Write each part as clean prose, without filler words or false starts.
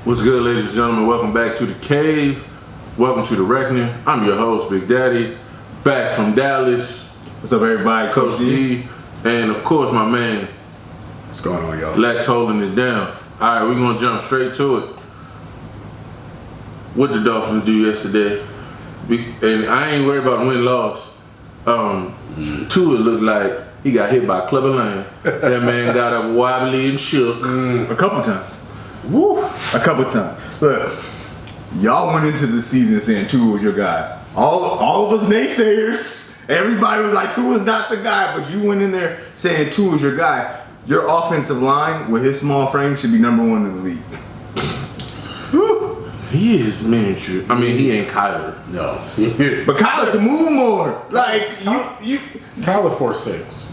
What's good, ladies and gentlemen? Welcome back to the cave. Welcome to the reckoning. I'm your host, Big Daddy, back from Dallas. What's up, everybody? Coach D, and of course, my man. What's going on, y'all? Lex holding it down. All right, we're gonna jump straight to it. What the Dolphins do yesterday, and I ain't worried about win-loss. Tua looked like he got hit by Clubber Lane. That man got up wobbly and shook a couple times. Woo! A couple times. Look, y'all went into the season saying Tua was your guy. All of us naysayers, everybody was like, Tua's not the guy, but you went in there saying Tua's your guy. Your offensive line with his small frame should be number one in the league. Woo. He is miniature. I mean, he ain't Kyler. No. But Kyler can move more. Like, you Kyler 4'6".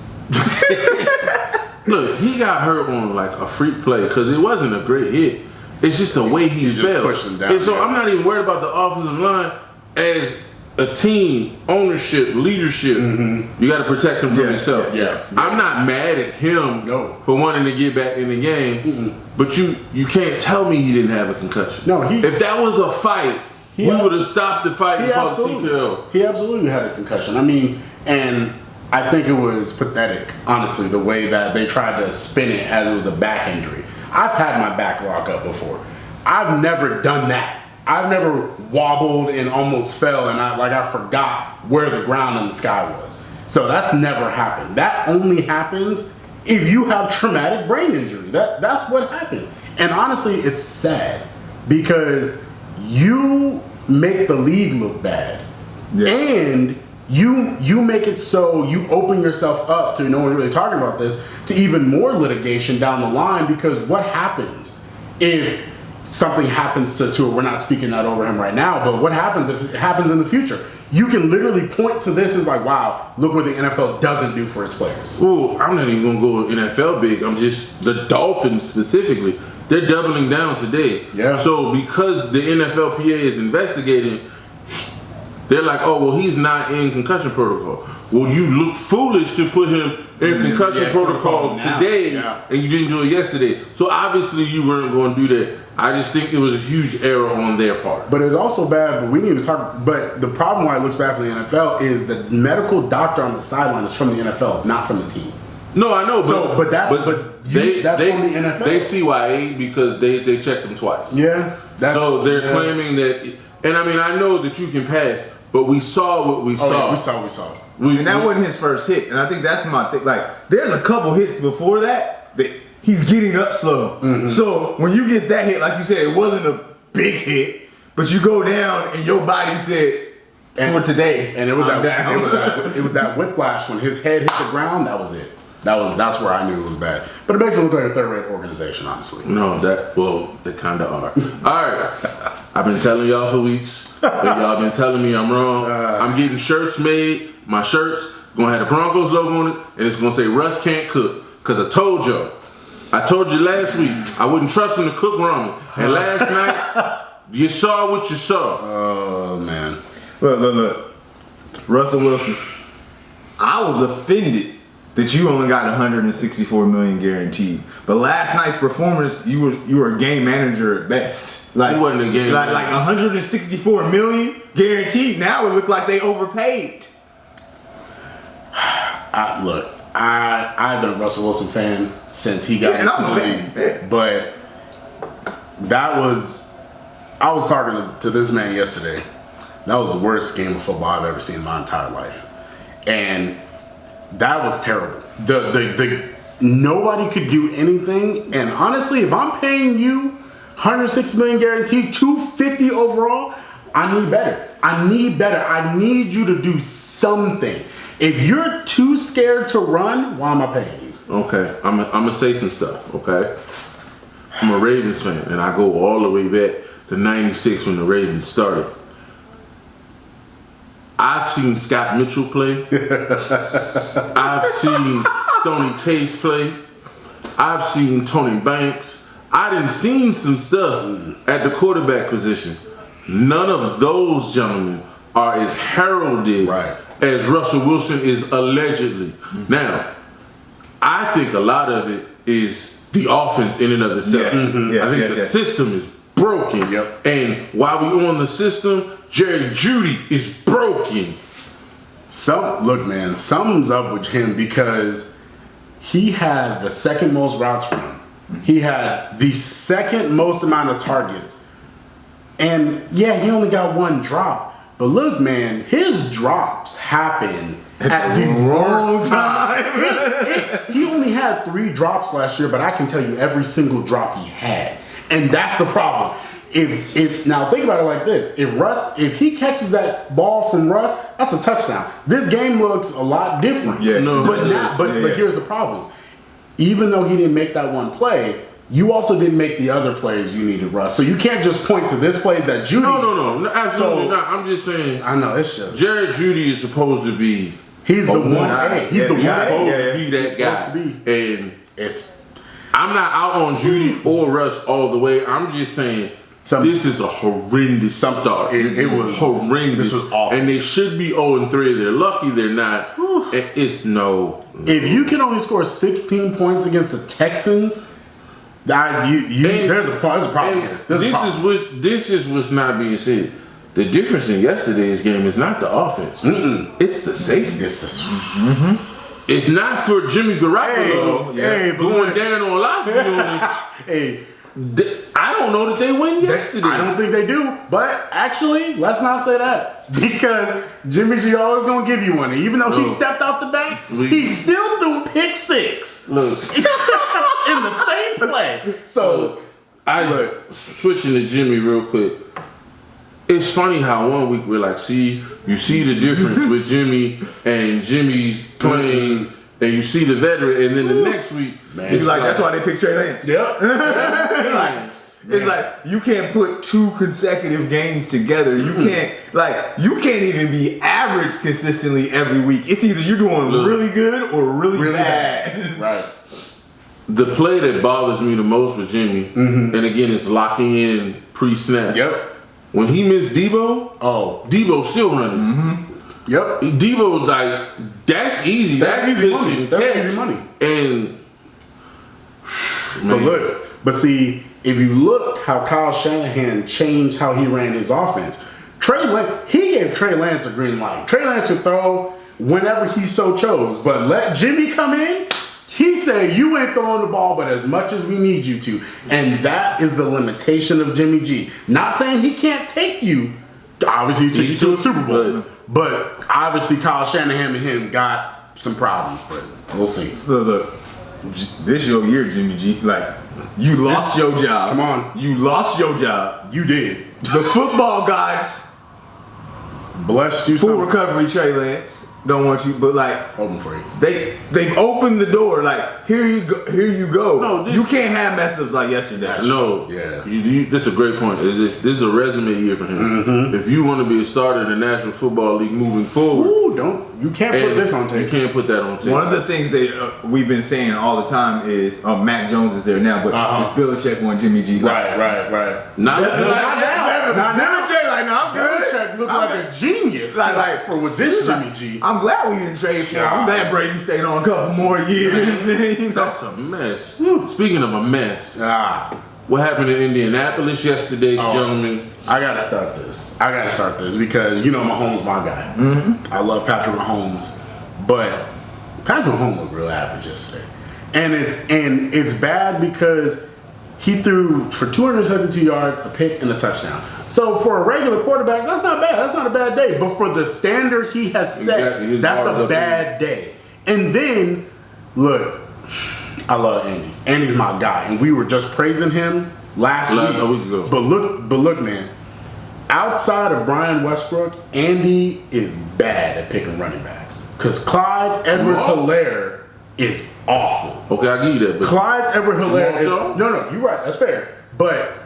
Look, he got hurt on like a freak play because it wasn't a great hit. It's just the way he fell. Pushed him down. And so I'm not even worried about the offensive line as a team, ownership, leadership. You got to protect him from yourself. Yes. I'm not mad at him for wanting to get back in the game, but you can't tell me he didn't have a concussion. No, if that was a fight, we would have stopped the fight and called TKO. He absolutely had a concussion. I mean, and I think it was pathetic, honestly, the way that they tried to spin it as it was a back injury. I've had my back lock up before. I've never done that. I've never wobbled and almost fell and I forgot where the ground and the sky was. So that's never happened. That only happens if you have traumatic brain injury. That's what happened. And honestly, it's sad because you make the league look bad. And you make it so you open yourself up to, no one really talking about this, to even more litigation down the line, because what happens if something happens to Tua? We're not speaking that over him right now, but what happens if it happens in the future? You can literally point to this as like, wow, look what the NFL doesn't do for its players. Ooh, I'm not even going to go NFL big. I'm just, the Dolphins specifically, they're doubling down today. Yeah. So because the NFLPA is investigating, they're like, oh, well, he's not in concussion protocol. Well, you look foolish to put him in concussion protocol today, and you didn't do it yesterday. So obviously you weren't going to do that. I just think it was a huge error on their part. But it's also bad, but we need to talk. But the problem why it looks bad for the NFL is the medical doctor on the sideline is from the NFL. It's not from the team. No, I know, that's from the NFL. They CYA because they checked them twice. Yeah. So they're claiming that, and I mean, I know that you can pass, but we saw what we saw. Yeah, we saw. And that wasn't his first hit. And I think that's my thing. Like, there's a couple hits before that he's getting up slow. So when you get that hit, like you said, it wasn't a big hit, but you go down and your body said, for today. And it was that whiplash when his head hit the ground. That was it. That's where I knew it was bad. But it makes it look like a third-rate organization, honestly. No, they kind of are. All right. I've been telling y'all for weeks, but y'all been telling me I'm wrong. I'm getting shirts made. My shirt's gonna have the Broncos logo on it, and it's gonna say Russ can't cook. Cause I told you last week I wouldn't trust him to cook ramen. And last night, you saw what you saw. Oh man. Look. Russell Wilson, I was offended that you only got 164 million guaranteed. But last night's performance, you were a game manager at best. Like, he wasn't a game manager. Like 164 million guaranteed. Now it looked like they overpaid. I've been a Russell Wilson fan since he got into the league. But I was talking to this man yesterday. That was the worst game of football I've ever seen in my entire life. And that was terrible. The nobody could do anything. And honestly, if I'm paying you 106 million guaranteed, 250 overall, I need better. I need you to do something. If you're too scared to run, why am I paying you? Okay, I'm gonna say some stuff. Okay, I'm a Ravens fan, and I go all the way back to '96 when the Ravens started. I've seen Scott Mitchell play. I've seen Stoney Case play. I've seen Tony Banks. I done seen some stuff at the quarterback position. None of those gentlemen are as heralded as Russell Wilson is allegedly. Now, I think a lot of it is the offense in and of itself. I think the system is broken. Yep. And while we on the system, Jerry Jeudy is broken. Look, man, something's up with him because he had the second most routes run. He had the second most amount of targets. And yeah, he only got one drop. But look, man, his drops happen at the wrong time. He only had 3 drops last year, but I can tell you every single drop he had. And that's the problem. If now think about it like this: if he catches that ball from Russ, that's a touchdown. This game looks a lot different. Yeah, no, but here's the problem: even though he didn't make that one play, you also didn't make the other plays you needed, Russ. So you can't just point to this play that Jeudy. No, absolutely not. I'm just saying. I know it's just Jared Jeudy is supposed to be. He's the one. He's the one. Supposed to be that guy. Supposed to be. And I'm not out on Jeudy or Russ all the way. I'm just saying. This is a horrendous start. It was horrendous. This was awful. And they should be 0-3. They're lucky they're not. It's no. If you can only score 16 points against the Texans, there's a problem here. This is what's not being said. The difference in yesterday's game is not the offense. It's the safety. It's not for Jimmy Garoppolo going down on Lafayette. I don't know that they win yesterday. I don't think they do. But actually, let's not say that. Because Jimmy G always going to give you one. And even though he stepped out the back, he still threw pick 6. Look. In the same play. So, switching to Jimmy real quick. It's funny how one week we're like, you see the difference with Jimmy and Jimmy's playing. And you see the veteran, and then the next week, man, it's like that's why they pick Trey Lance. Yep. It's like you can't put 2 consecutive games together. You can't even be average consistently every week. It's either you're doing really good or really bad. Right. The play that bothers me the most with Jimmy, and again, it's locking in pre-snap. Yep. When he missed Debo, Debo's still running. Yep. Debo, that's easy. That's easy money. That's easy money. And but see, if you look how Kyle Shanahan changed how he ran his offense, he gave Trey Lance a green light. Trey Lance could throw whenever he so chose, but let Jimmy come in. He said, you ain't throwing the ball, but as much as we need you to. And that is the limitation of Jimmy G. Not saying he can't take you. Obviously, he took you to a Super Bowl. But obviously, Kyle Shanahan and him got some problems, but we'll see. Look, this your year, Jimmy G. You lost your job. Come on. You lost your job. You did. The football gods blessed you. Full recovery, Trey Lance. Don't want you, but open for you. They've opened the door. Here you go. No, you can't have mess ups like yesterday. No, that's a great point. This is a resume year for him. If you want to be a starter in the National Football League moving forward, you can't put this on tape. You can't put that on tape. One of the things that we've been saying all the time is Mac Jones is there now, but it's Belichick on Jimmy G. Right. Not Belichick, I'm good. Belichick looked like a genius. With this Jimmy G. I'm glad we didn't trade for him. I'm glad Brady stayed on a couple more years. That's a mess. Speaking of a mess, what happened in Indianapolis yesterday, gentlemen? I gotta start this because Mahomes my guy. I love Patrick Mahomes, but Patrick Mahomes looked real average yesterday, and it's bad because he threw for 272 yards, a pick, and a touchdown. So for a regular quarterback, that's not bad. That's not a bad day. But for the standard he has set, that's a bad day. And then, look, I love Andy. Andy's my guy, and we were just praising him last week. A week ago. But look, man. Outside of Brian Westbrook, Andy is bad at picking running backs. Because Clyde Edwards-Helaire is awful. Okay, I'll give you that. But Clyde Edwards-Helaire is... No, you're right. That's fair. But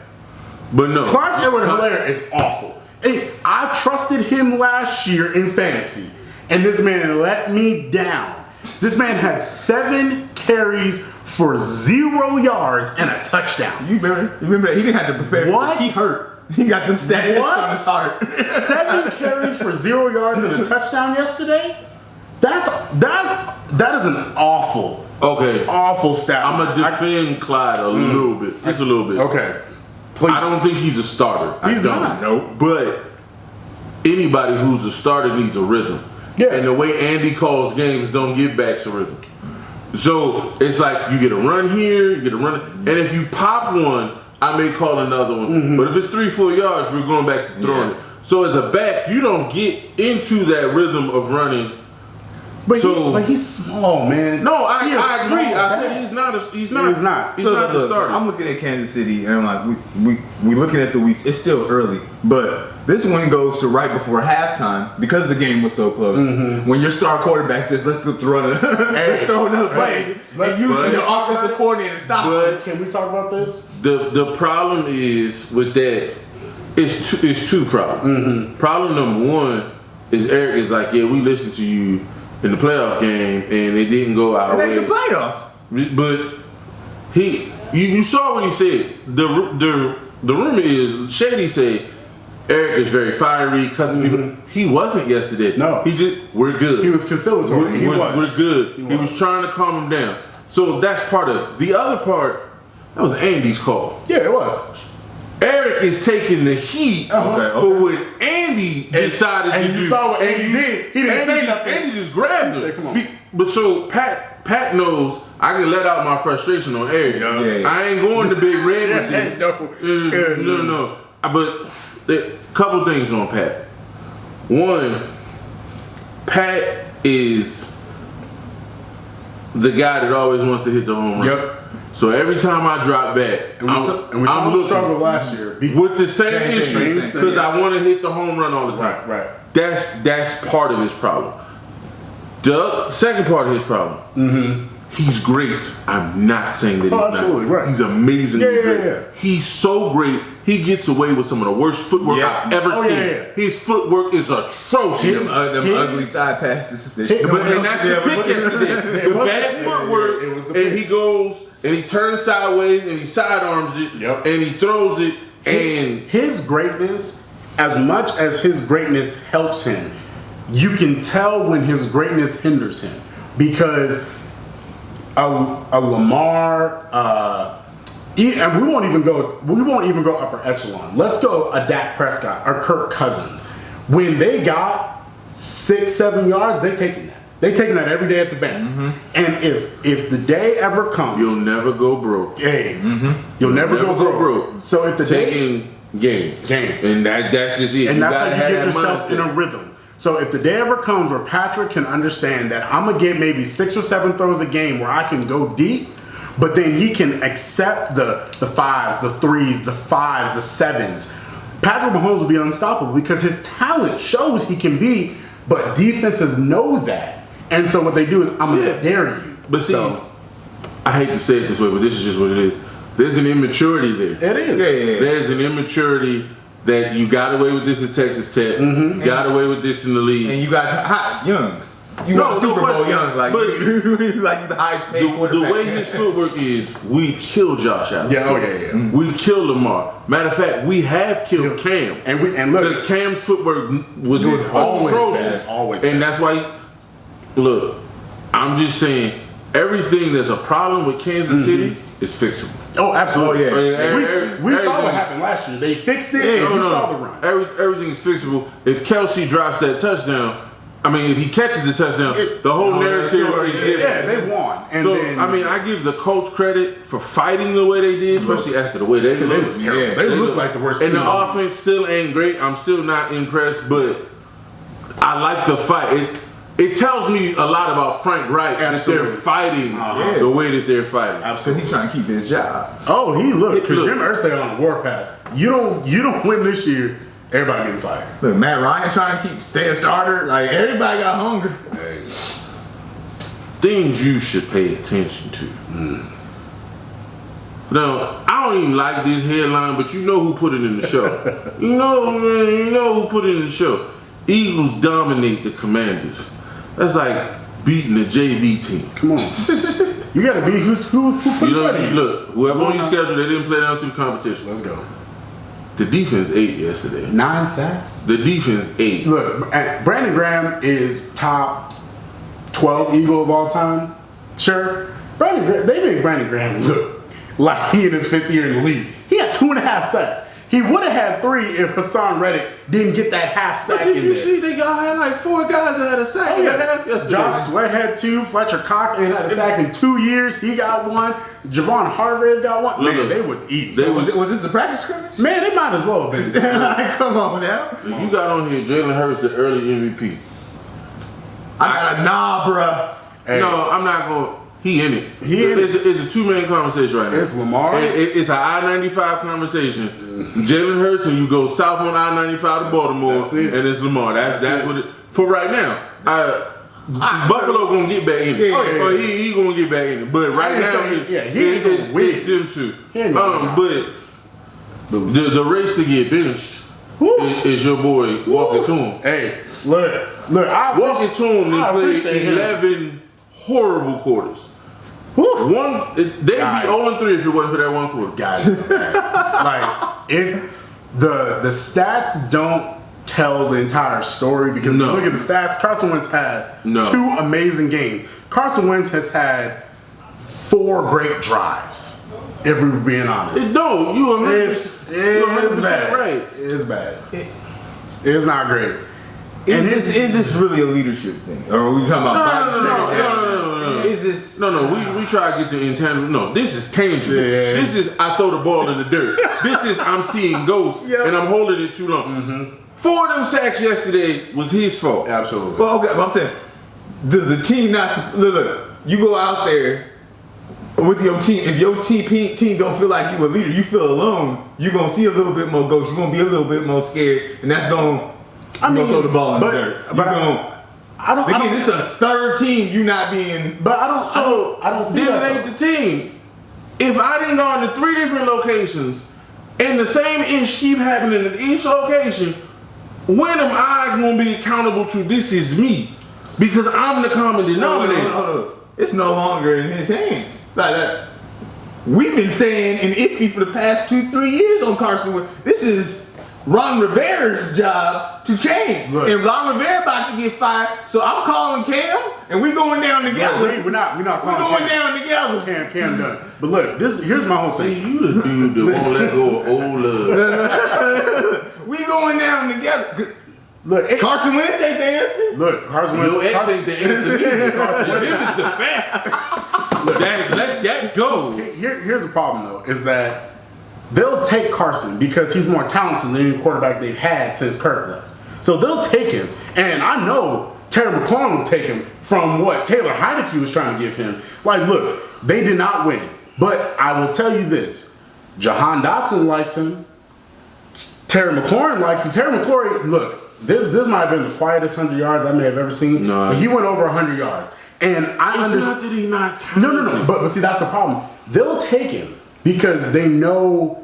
no. Clyde Edwards-Helaire is awful. Hey, I trusted him last year in fantasy, and this man let me down. This man had 7 carries for 0 yards and a touchdown. You remember he didn't have to prepare for this. He hurt. He got them stats on his heart. 7 carries for 0 yards and a touchdown yesterday? That is an awful stat. I'm going to defend Clyde a little bit. Just a little bit. Okay. Please. I don't think he's a starter. He's I don't. not. Nope. But anybody who's a starter needs a rhythm. Yeah. And the way Andy calls games don't give backs a rhythm. So it's like you get a run here, you get a run, and if you pop one, I may call another one. Mm-hmm. But if it's 3-4 yards, we're going back to throwing it. So as a back, you don't get into that rhythm of running. But, So- he's small, man. No, I He a agree. small I back. said he's not. He's not Look, the starter. I'm looking at Kansas City and I'm like, we looking at the weeks. It's still early, but this one goes to right before halftime because the game was so close. Mm-hmm. When your star quarterback says, "Let's run let's throw another play," and you and your offensive coordinator stop. But Can we talk about this? the problem is with that. It's two problems. Problem number one is Eric is like, yeah, we listened to you in the playoff game and it didn't go our It ain't way. the playoffs. But you saw what he said. The rumor is Shady said Eric is very fiery, cussing people. He wasn't yesterday. No. He just we're good. He was conciliatory. He was. We're good. He was trying to calm him down. So that's part of it. The other part, that was Andy's call. Yeah, it was. Eric is taking the heat Uh-huh. for what Andy decided and to do. you saw what Andy did. He didn't say nothing. Andy just grabbed He him. said, "Come on." But so Pat knows I can let out my frustration on Eric. Yeah. I ain't going to Big Red with this. No. No. But a couple things on Pat. One, Pat is the guy that always wants to hit the home run. Yep. So every time I drop back, And we saw him struggle last year. with the same Same issue thing. because I want to hit the home run all the time. Right. That's part of his problem. The second part of his problem, he's great. I'm not saying that he's absolutely, not. right. He's amazingly Yeah. great. He's so great. He gets away with some of the worst footwork Yeah. I've ever seen. Yeah. His footwork is atrocious. Them ugly side passes. And that's the pick yesterday. The bad footwork, It was the and pick. he goes and he turns sideways and he sidearms it, Yep. and he throws it, and His greatness, as much as his greatness helps him, you can tell when his greatness hinders him because a Lamar, and we won't even go upper echelon. Let's go a Dak Prescott or Kirk Cousins. When they got 6-7 yards, they taking that. They taking that every day at the bank. And if the day ever comes, you'll never go broke. hey, you'll never go broke. So if the day Taking games. Games. And that's just it. And that's gotta how you have get that yourself in a mindset. rhythm. So if the day ever comes where Patrick can understand that I'm gonna get maybe 6 or 7 throws a game where I can go deep, but then he can accept the 5s, the 3s, the 5s, the 7s. Patrick Mahomes will be unstoppable because his talent shows he can be, but defenses know that. And so what they do is I'm gonna dare you. But see, I hate to say it this way, but this is just what it is. There's an immaturity there. It is. Yeah. There's an immaturity that you got away with this at Texas Tech. You got away with this in the league. And you got hot young. You No, got Super no Bowl question. young, like But- you like the highest paid The quarterback. way his footwork is, we killed Josh Allen. Yeah. We killed Lamar. Matter of fact, we have killed Cam. And look, Because Cam's footwork was It was always atrocious. bad, always And bad. that's why, look, I'm just saying, everything that's a problem with Kansas City is fixable. oh, absolutely. Oh, yeah. We saw what Everything's- happened last year. They fixed it. And we saw the run. Everything's fixable. If Kelsey drops that touchdown, I mean, if he catches the touchdown, the whole narrative is different. Yeah, they won. And So, then, I mean, I give the Colts credit for fighting the way they did, especially after the way they they looked. were terrible. Yeah, they looked like the worst And team. the offense still ain't great. I'm still not impressed, but I like the fight. It tells me a lot about Frank Reich that Absolutely. they're fighting the way that they're fighting. So he's trying to keep his job. Oh, he looked because Look. Jim Irsay on the warpath. You don't win this year. Everybody getting fired. Look, Matt Ryan trying to stay a starter. Like everybody got hunger. Things you should pay attention to. Now, I don't even like this headline, but you know who put it in the show. you know who put it in the show. Eagles dominate the Commanders. That's like beating the JV team. Come on, you got to be who put You know, that in. look, whoever on your schedule, they didn't play down to the competition. Let's go. The defense ate yesterday. 9 sacks. The defense ate. Look, Brandon Graham is top 12 Eagle of all time. Sure, they made Brandon Graham look like he in his 5th year in the league. He had had 2.5 sacks. He would have had 3 if Hassan Reddick didn't get that half sack But did in you there. see they got had like 4 guys that had a sack and a half yesterday? Josh Sweat had 2. Fletcher Cox ain't had a sack in 2 years. He got 1. Javon Hargrave got 1. Man, they was eating. Was this a practice scrimmage? Man, they might as well have been. Like, come on now. You got on here Jalen Hurts, the early MVP. I got a nah, bruh. Hey. No, I'm not going. He in it. He in it. It's a 2-man conversation right now. It's Lamar. It's an I-95 conversation. Jalen Hurts and you go south on I-95 to Baltimore, That's it. and it's Lamar. That's what it for right now. Buffalo gonna get back in it. Yeah. He gonna get back in it. But right now, it's them two. But the race to get benched is your boy walking to him. Hey, look. Walking to him and played 11 horrible quarters. They'd be 0-3 if it wasn't for that one quarter. Guys, like the stats don't tell the entire story because if you look at the stats. Carson Wentz had 2 amazing games. Carson Wentz has had 4 great drives. If we're being honest, It's bad. right. It's bad. It's not great. Is this really a leadership thing? Or are we talking about No. Is this We try to get to intangible. No, this is tangible. Yeah. This is I throw the ball in the dirt. This is I'm seeing ghosts and I'm holding it too long. 4 of them sacks yesterday was his fault. Absolutely. well, okay, but I'm saying, does the team not look? You go out there with your team. If your team don't feel like you a leader, you feel alone. You're gonna see a little bit more ghosts. You're gonna be a little bit more scared, and that's gonna. Throw the ball in the dirt. Again, this is the 3rd team you not being. But I don't see then that. it ain't the team. If I didn't go to 3 different locations and the same ish keep happening at each location, when am I gonna be accountable to this is me? Because I'm the common denominator. Hold on. It's no longer in his hands. Like that. We've been saying in iffy for the past 2-3 years on Carson Wentz. This is Ron Rivera's job to change. Look. And Ron Rivera about to get fired, so I'm calling Cam, and we going down together. We're not calling going down together. Cam done. But look, here's my whole See, thing. you the dude that won't let go of old love. We going down together. Look, Carson Wentz ain't the answer. Look, Carson Wentz. Your ex ain't the answer either. Carson Wentz is the facts. Let that go. Here's the problem though, is that they'll take Carson because he's more talented than any quarterback they've had since Kirk left. So they'll take him, and I know Terry McLaurin will take him from what Taylor Heineke was trying to give him. Like, look, they did not win, but I will tell you this: Jahan Dotson likes him. Terry McLaurin likes him. Terry McLaurin, look, this might have been the quietest 100 yards I may have ever seen. No. But he went over 100 yards, and I It's understand. not that he's not talented. No. But see, that's the problem. They'll take him because they know,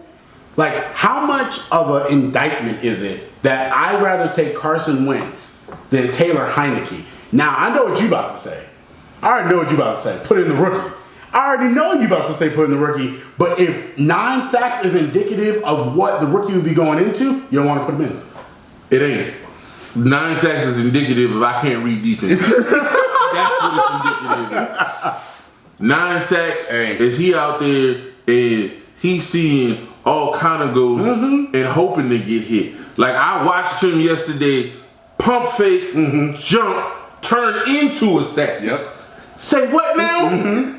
like, how much of an indictment is it that I'd rather take Carson Wentz than Taylor Heineke? Now, I know what you about to say. I already know what you about to say. Put in the rookie. I already know you about to say put in the rookie. But if 9 sacks is indicative of what the rookie would be going into, you don't want to put him in. It ain't. 9 sacks is indicative of I can't read defense. That's what it's indicative of. 9 sacks is he out there and he's seeing all kind of goals and hoping to get hit. Like I watched him yesterday, pump fake, jump, turn into a sack. Yep. Say what now?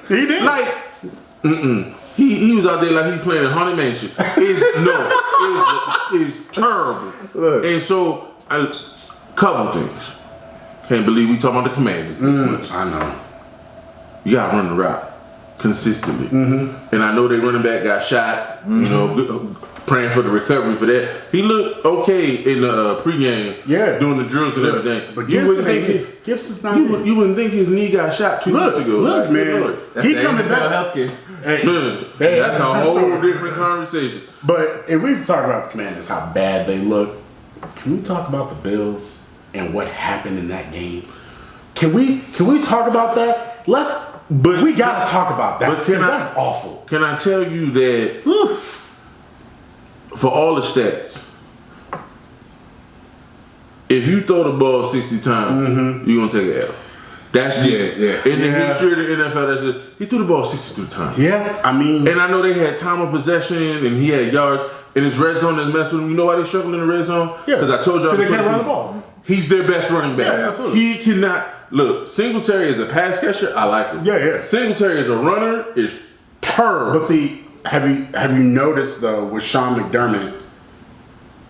He did. Like, he was out there like he playing in Haunted Mansion. It's terrible. Look. And so, couple things. Can't believe we talking about the Commanders this much. I know. You gotta run the route consistently. And I know their running back got shot. You know, praying for the recovery for that. He looked okay in the pregame, doing the drills and everything. But you wouldn't think Gibson's not. you wouldn't think his knee got shot 2 weeks ago. Look, Like, man. Lord. He coming back. Healthcare. Hey, That's a whole different conversation. But if we talk about the Commanders, how bad they look, can we talk about the Bills and what happened in that game? Can we talk about that? But we gotta talk about that because that's awful. Can I tell you that for all the stats, if you throw the ball 60 times, you're gonna take an L. That's just in the Yeah. history of the NFL. That's just, he threw the ball 63 times. Yeah, I mean, And I know they had time of possession and he had yards. And his red zone is messing with him. You know why they struggle in the red zone? Yeah. Because I told y'all Because they before can't run season, the ball. he's their best running back. Yeah, absolutely. He cannot look. Singletary is a pass catcher. I like him. Yeah. Singletary is a runner. Is terrible. But see, have you noticed though with Sean McDermott,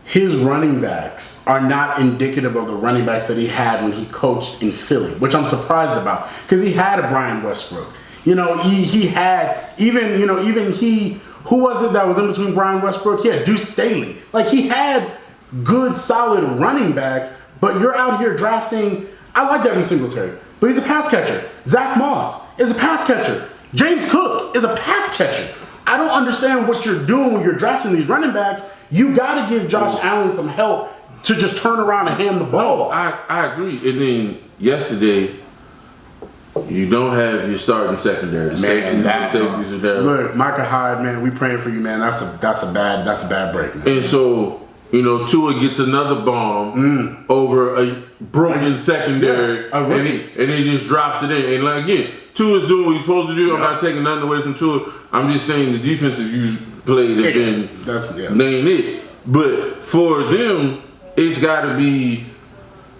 his running backs are not indicative of the running backs that he had when he coached in Philly, which I'm surprised about because he had a Brian Westbrook. You know, he had even he. Who was it that was in between Brian Westbrook? He had Deuce Staley. Like, he had good, solid running backs, but you're out here drafting. I like Devin Singletary, but he's a pass catcher. Zach Moss is a pass catcher. James Cook is a pass catcher. I don't understand what you're doing when you're drafting these running backs. You got to give Josh Allen some help to just turn around and hand the ball. I agree. And then yesterday, you don't have your starting secondary. The safeties are there. Look, Micah Hyde, man, we praying for you, man. That's a bad break, man. And so, Tua gets another bomb over a broken secondary, and he just drops it in. And like, again, Tua's doing what he's supposed to do. I'm not taking nothing away from Tua. I'm just saying the defenses you played has been they ain't it. But for them, it's got to be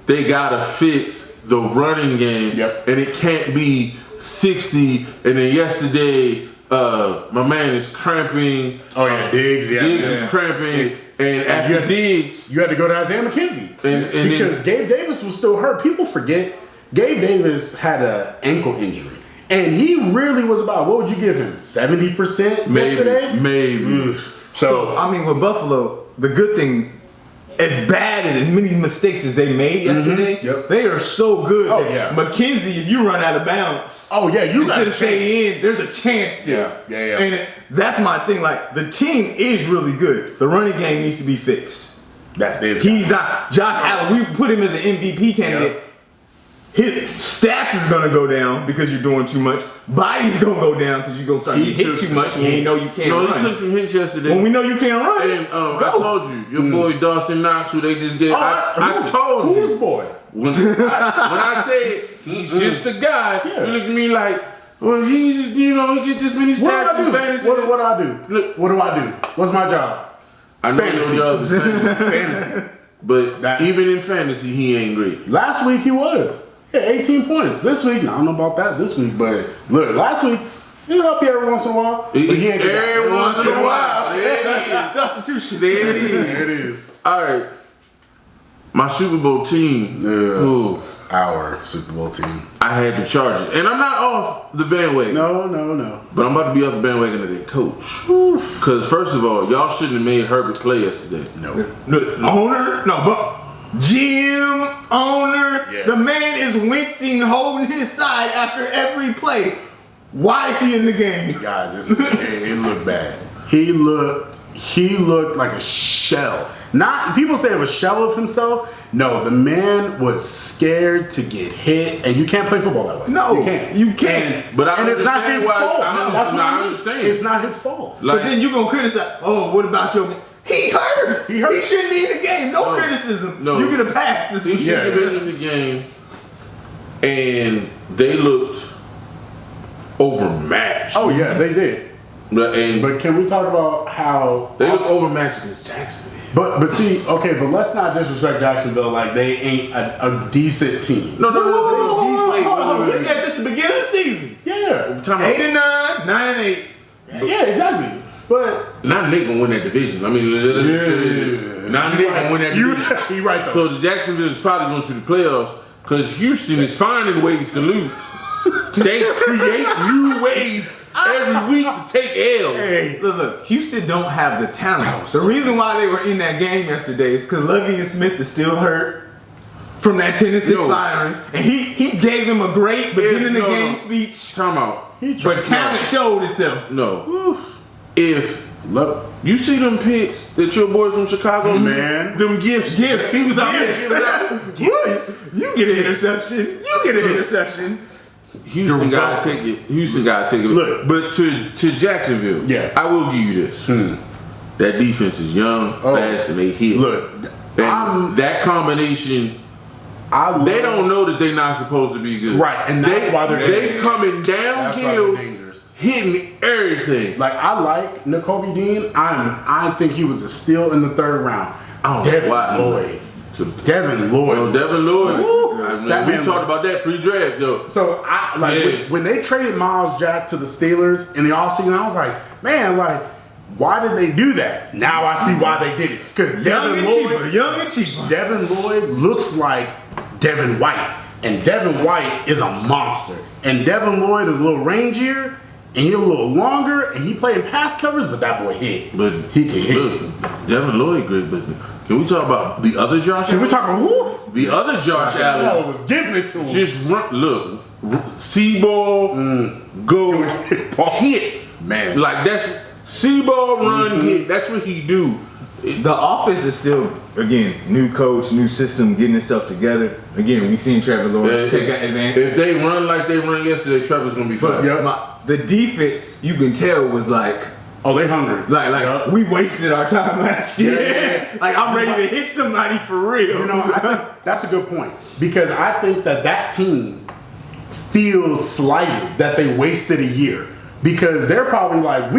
they got to fix the running game, and it can't be 60. And then yesterday, my man is cramping. Oh yeah, Diggs is cramping. And after Diggs, you had to go to Isaiah McKenzie because then, Gabe Davis was still hurt. People forget Gabe Davis had an ankle injury, and he really was about, what would you give him, 70% yesterday? Maybe. So I mean, with Buffalo, the good thing, as bad as many mistakes as they made yesterday, they are so good. Oh, yeah. McKenzie, if you run out of bounds, you got to stay in. There's a chance there. Yeah. And that's my thing. Like, the team is really good. The running game needs to be fixed. He's not Josh Allen. We put him as an MVP candidate. His stats is gonna go down because you're doing too much. Body's gonna go down because you're gonna start getting hit too much. And you know you can't run. He took some hits yesterday. When we know you can't run. And I told you, your boy Dawson Knox, who they just gave. I told you. Who's boy? When I said he's just a guy, you look at me like, well, he's he get this many stats in fantasy. What do I do? Look, what do I do? What's my job? I know your job is fantasy. But even in fantasy, he ain't great. Last week he was. Yeah, 18 points. This week, I don't know about that this week, but look, last week, he'll help you every once in a while. Every once in a while. There it is. Substitution. There it is. There it is. All right. My Super Bowl team. Our Super Bowl team. I had the Chargers. And I'm not off the bandwagon. No. But I'm about to be off the bandwagon of their coach. Because, first of all, y'all shouldn't have made Herbert play yesterday. No. Owner? No, but GM, owner, the man is wincing, holding his side after every play. Why is he in the game? Guys, it looked bad. He looked like a shell. Not people say of a shell of himself. No, the man was scared to get hit, and you can't play football that way. No, you can't. But it's not his fault. I understand. It's not his fault. But then you're gonna criticize. Oh, what about your? He hurt. He shouldn't be in the game. No criticism. No. You get a pass this week. He should have been in the game. And they looked overmatched. Oh yeah, they did. But can we talk about how they look overmatched against Jacksonville? But see, okay, but let's not disrespect Jacksonville like they ain't a decent team. No. We said this at the beginning of the season. Yeah. 8-9, 9-8. Yeah, exactly. But 9-8 gonna win that division. I mean, 9-8 gonna win that division. You're right though. So the Jacksonville is probably going to the playoffs because Houston is finding ways to lose. They create new ways every week to take L. Hey, look, Houston don't have the talent. The reason why they were in that game yesterday is because Lovie Smith is still hurt from that 10-6 firing, and he gave them a great beginning of the game speech. Time out. But talent showed itself. No. If you see them picks that your boy from Chicago, man, them gifts. He was out there gifts. You get an interception. Houston gotta take it. Look, but to Jacksonville, I will give you this. That defense is young, fast, and they hit. Look, and that combination They don't know that they're not supposed to be good. Right, and that's why they coming downhill, dangerous, hitting everything. Like I like Nakobe Dean. I think he was a steal in the 3rd round. Devin Lloyd. Devin Lloyd. Well, Devin Lloyd. We man talked about that pre-draft, though. So when they traded Miles Jack to the Steelers in the offseason, I was like, man, like, why did they do that? Now I see why they did it. Because young and cheaper. Devin Lloyd looks like Devin White. And Devin White is a monster. And Devin Lloyd is a little rangier, and he's a little longer, and he played in pass covers, but that boy hit. But he can hit. Look, Devin Lloyd great, but can we talk about the other Josh Allen? We're talking who? The other Josh Allen was giving it to him. Just look, see-ball, go, hit. Man. Like, that's see-ball, run, hit. That's what he do. The offense is still, again, new coach, new system, getting itself together. Again, we seen Trevor Lawrence take that advantage. If they run like they run yesterday, Trevor's going to be fine. The defense, you can tell, was like, oh, they hungry. Like we wasted our time last year. Yeah. Like, I'm ready to hit somebody for real. You know, I think that's a good point. Because I think that team feels slighted that they wasted a year. Because they're probably like,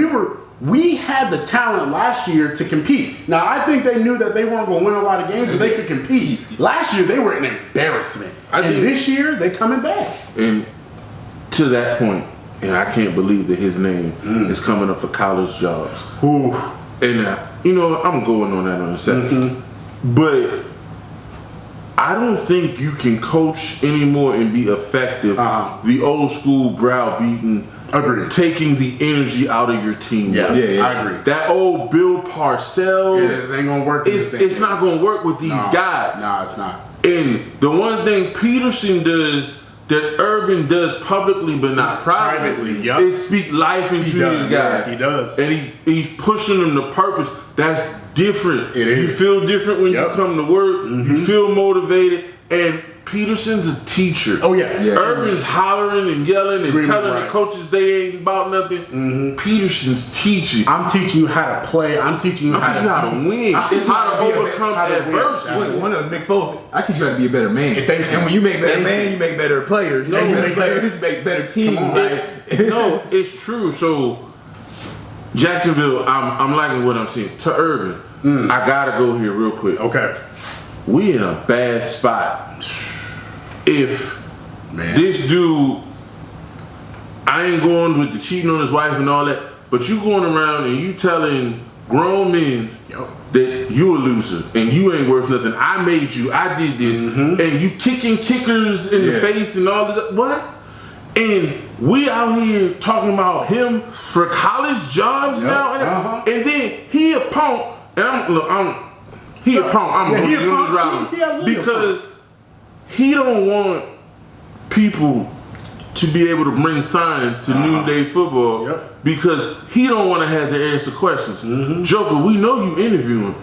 we had the talent last year to compete. Now, I think they knew that they weren't going to win a lot of games, but they could compete. Last year, they were an embarrassment. And this year, they coming back. And to that point, and I can't believe that his name is coming up for college jobs. Ooh. And, I'm going on that in a second. But I don't think you can coach anymore and be effective. The old school browbeating. Agreed. Taking the energy out of your team. Yeah, I agree. That old Bill Parcells. It ain't gonna work. It's not gonna work with these guys. Nah, it's not. And the one thing Peterson does that Urban does publicly but not privately is speak life into these guys. Yeah, he does. And he's pushing them to purpose. That's different. It is. You feel different when you come to work. You feel motivated. And Peterson's a teacher. Oh, yeah. Urban's hollering and yelling and telling the coaches they ain't about nothing. Peterson's teaching. I'm teaching you how to play. I'm teaching you how to win. I'm teaching you how to overcome adversity. One of Mick Foles, I teach you how to be a better man. And when you make better man, you make better players. You make better team. No, it's true. So, Jacksonville, I'm liking what I'm seeing. To Urban, I gotta go here real quick. Okay. We in a bad spot. If this dude, I ain't going with the cheating on his wife and all that, but you going around and you telling grown men that you a loser and you ain't worth nothing. I made you, I did this, and you kicking kickers in the face and all this. What? And we out here talking about him for college jobs now, and then he a punk, and I'm gonna use this route because he don't want people to be able to bring signs to noonday football because he don't want to have to answer questions. Joker, we know you interviewing.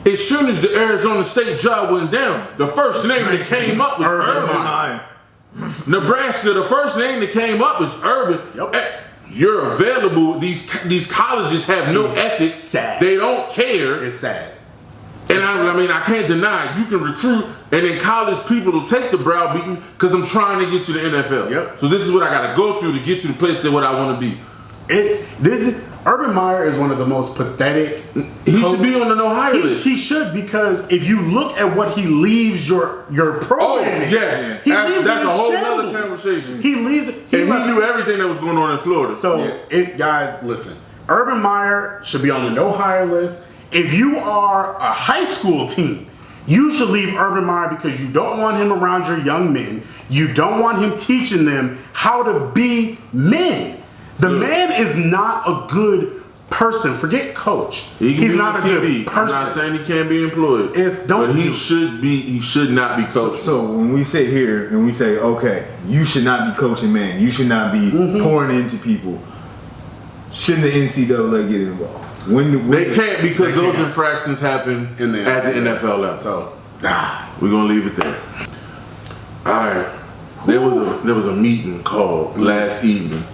As soon as the Arizona State job went down, the first name that came up was Urban. Nebraska, the first name that came up is Urban. You're available. These colleges have no ethics. Sad. They don't care. It's sad. And I can't deny you can recruit, and then college people will take the browbeating because I'm trying to get to the NFL. So this is what I got to go through to get to the place that what I want to be. Urban Meyer is one of the most pathetic. He should be on the no hire list. He should, because if you look at what he leaves your program, that's a whole other conversation. He leaves, and he knew everything that was going on in Florida. So guys, listen. Urban Meyer should be on the no hire list. If you are a high school team, you should leave Urban Meyer because you don't want him around your young men. You don't want him teaching them how to be men. The man is not a good person. Forget coach. He's not a good person. I'm not saying he can't be employed. But he should not be coaching. So when we sit here and we say, okay, you should not be coaching man. You should not be pouring into people. Shouldn't the NCAA get involved? They can't because those infractions happen at the NFL level. So we're gonna leave it there. All right. There was a meeting called last evening,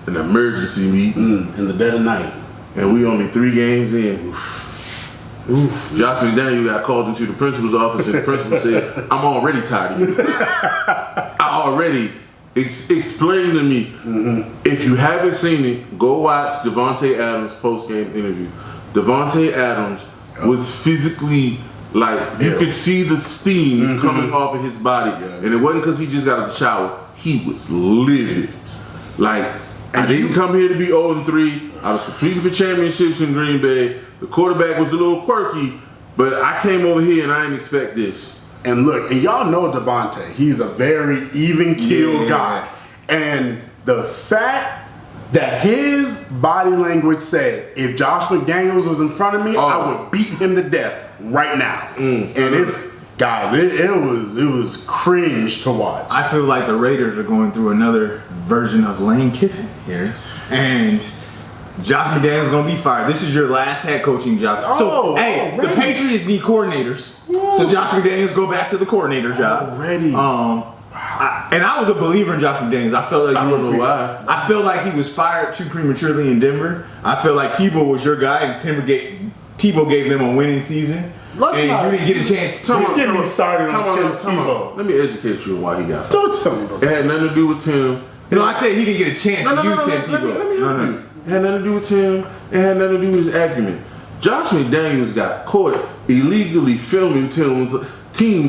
an emergency meeting in the dead of night, and we only 3 games in. Josh McDaniels got called into the principal's office, and the principal said, "I'm already tired of you. Explain to me. If you haven't seen it, go watch Devonte Adams' post-game interview. Devonte Adams was physically you could see the steam coming off of his body, and it wasn't because he just got out of the shower. He was livid. I didn't come here to be 0-3. I was competing for championships in Green Bay. The quarterback was a little quirky, but I came over here and I didn't expect this." And look, and y'all know Devonte. He's a very even-keeled guy. And the fact that his body language said, if Josh McDaniels was in front of me, I would beat him to death right now. And it's, guys, it was cringe to watch. I feel like the Raiders are going through another version of Lane Kiffin here. And Josh McDaniels is going to be fired. This is your last head coaching job. The Patriots need coordinators. So Josh McDaniels go back to the coordinator job. Already. And I was a believer in Josh McDaniels. I felt like I don't know why. I feel like he was fired too prematurely in Denver. I feel like Tebow was your guy, and Tebow gave them a winning season. You didn't get a chance. Get me started on Tebow. Let me educate you on why he got fired. Don't tell me about It had nothing to do with Tim. I said he didn't get a chance to use Tim Tebow. Let me help you. It had nothing to do with Tim. It had nothing to do with his acumen. Josh McDaniels got caught illegally filming teams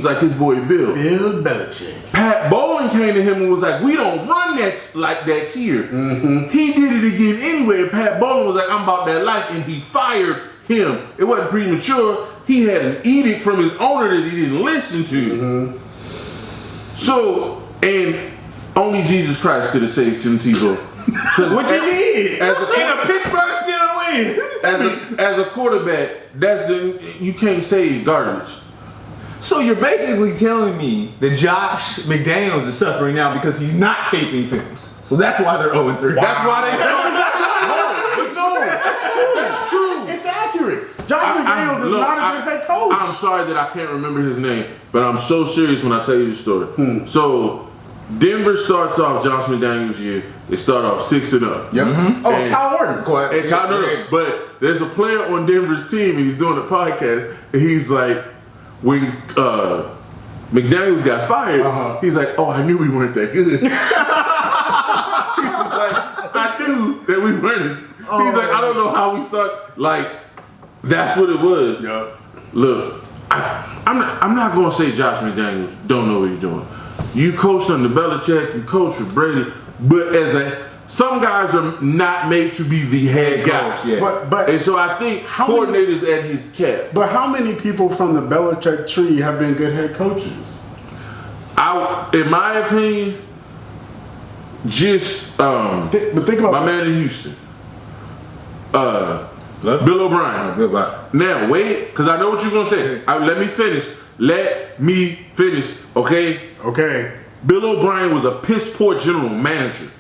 like his boy Bill. Bill Belichick. Pat Bowlen came to him and was like, "We don't run that like that here." He did it again anyway. And Pat Bowlen was like, "I'm about that life," and he fired him. It wasn't premature. He had an edict from his owner that he didn't listen to. So, and only Jesus Christ could have saved Tim Tebow. What you need? As a Pittsburgh still win. As a quarterback, you can't save garbage. So you're basically telling me that Josh McDaniels is suffering now because he's not taping films. So that's why they're 0-3. That's why they that's true. It's accurate. Josh McDaniels is not a good head coach. I'm sorry that I can't remember his name, but I'm so serious when I tell you the story. So Denver starts off Josh McDaniels' year. They start off 6-0. Yep. Kyle Orton. But there's a player on Denver's team, and he's doing a podcast, and he's like, when McDaniels got fired, he's like, "Oh, I knew we weren't that good." He was like, "I knew that we weren't." He's like, "I don't know how we start." That's what it was. Yep. Look, I'm not gonna say Josh McDaniels don't know what he's doing. You coached under Belichick, you coached with Brady, but some guys are not made to be the head guy. But and so I think coordinators at his cap. But how many people from the Belichick tree have been good head coaches? In my opinion, just but think about my man in Houston. Bill O'Brien. Now wait, because I know what you're gonna say. Let me finish. Okay. Bill O'Brien was a piss poor general manager.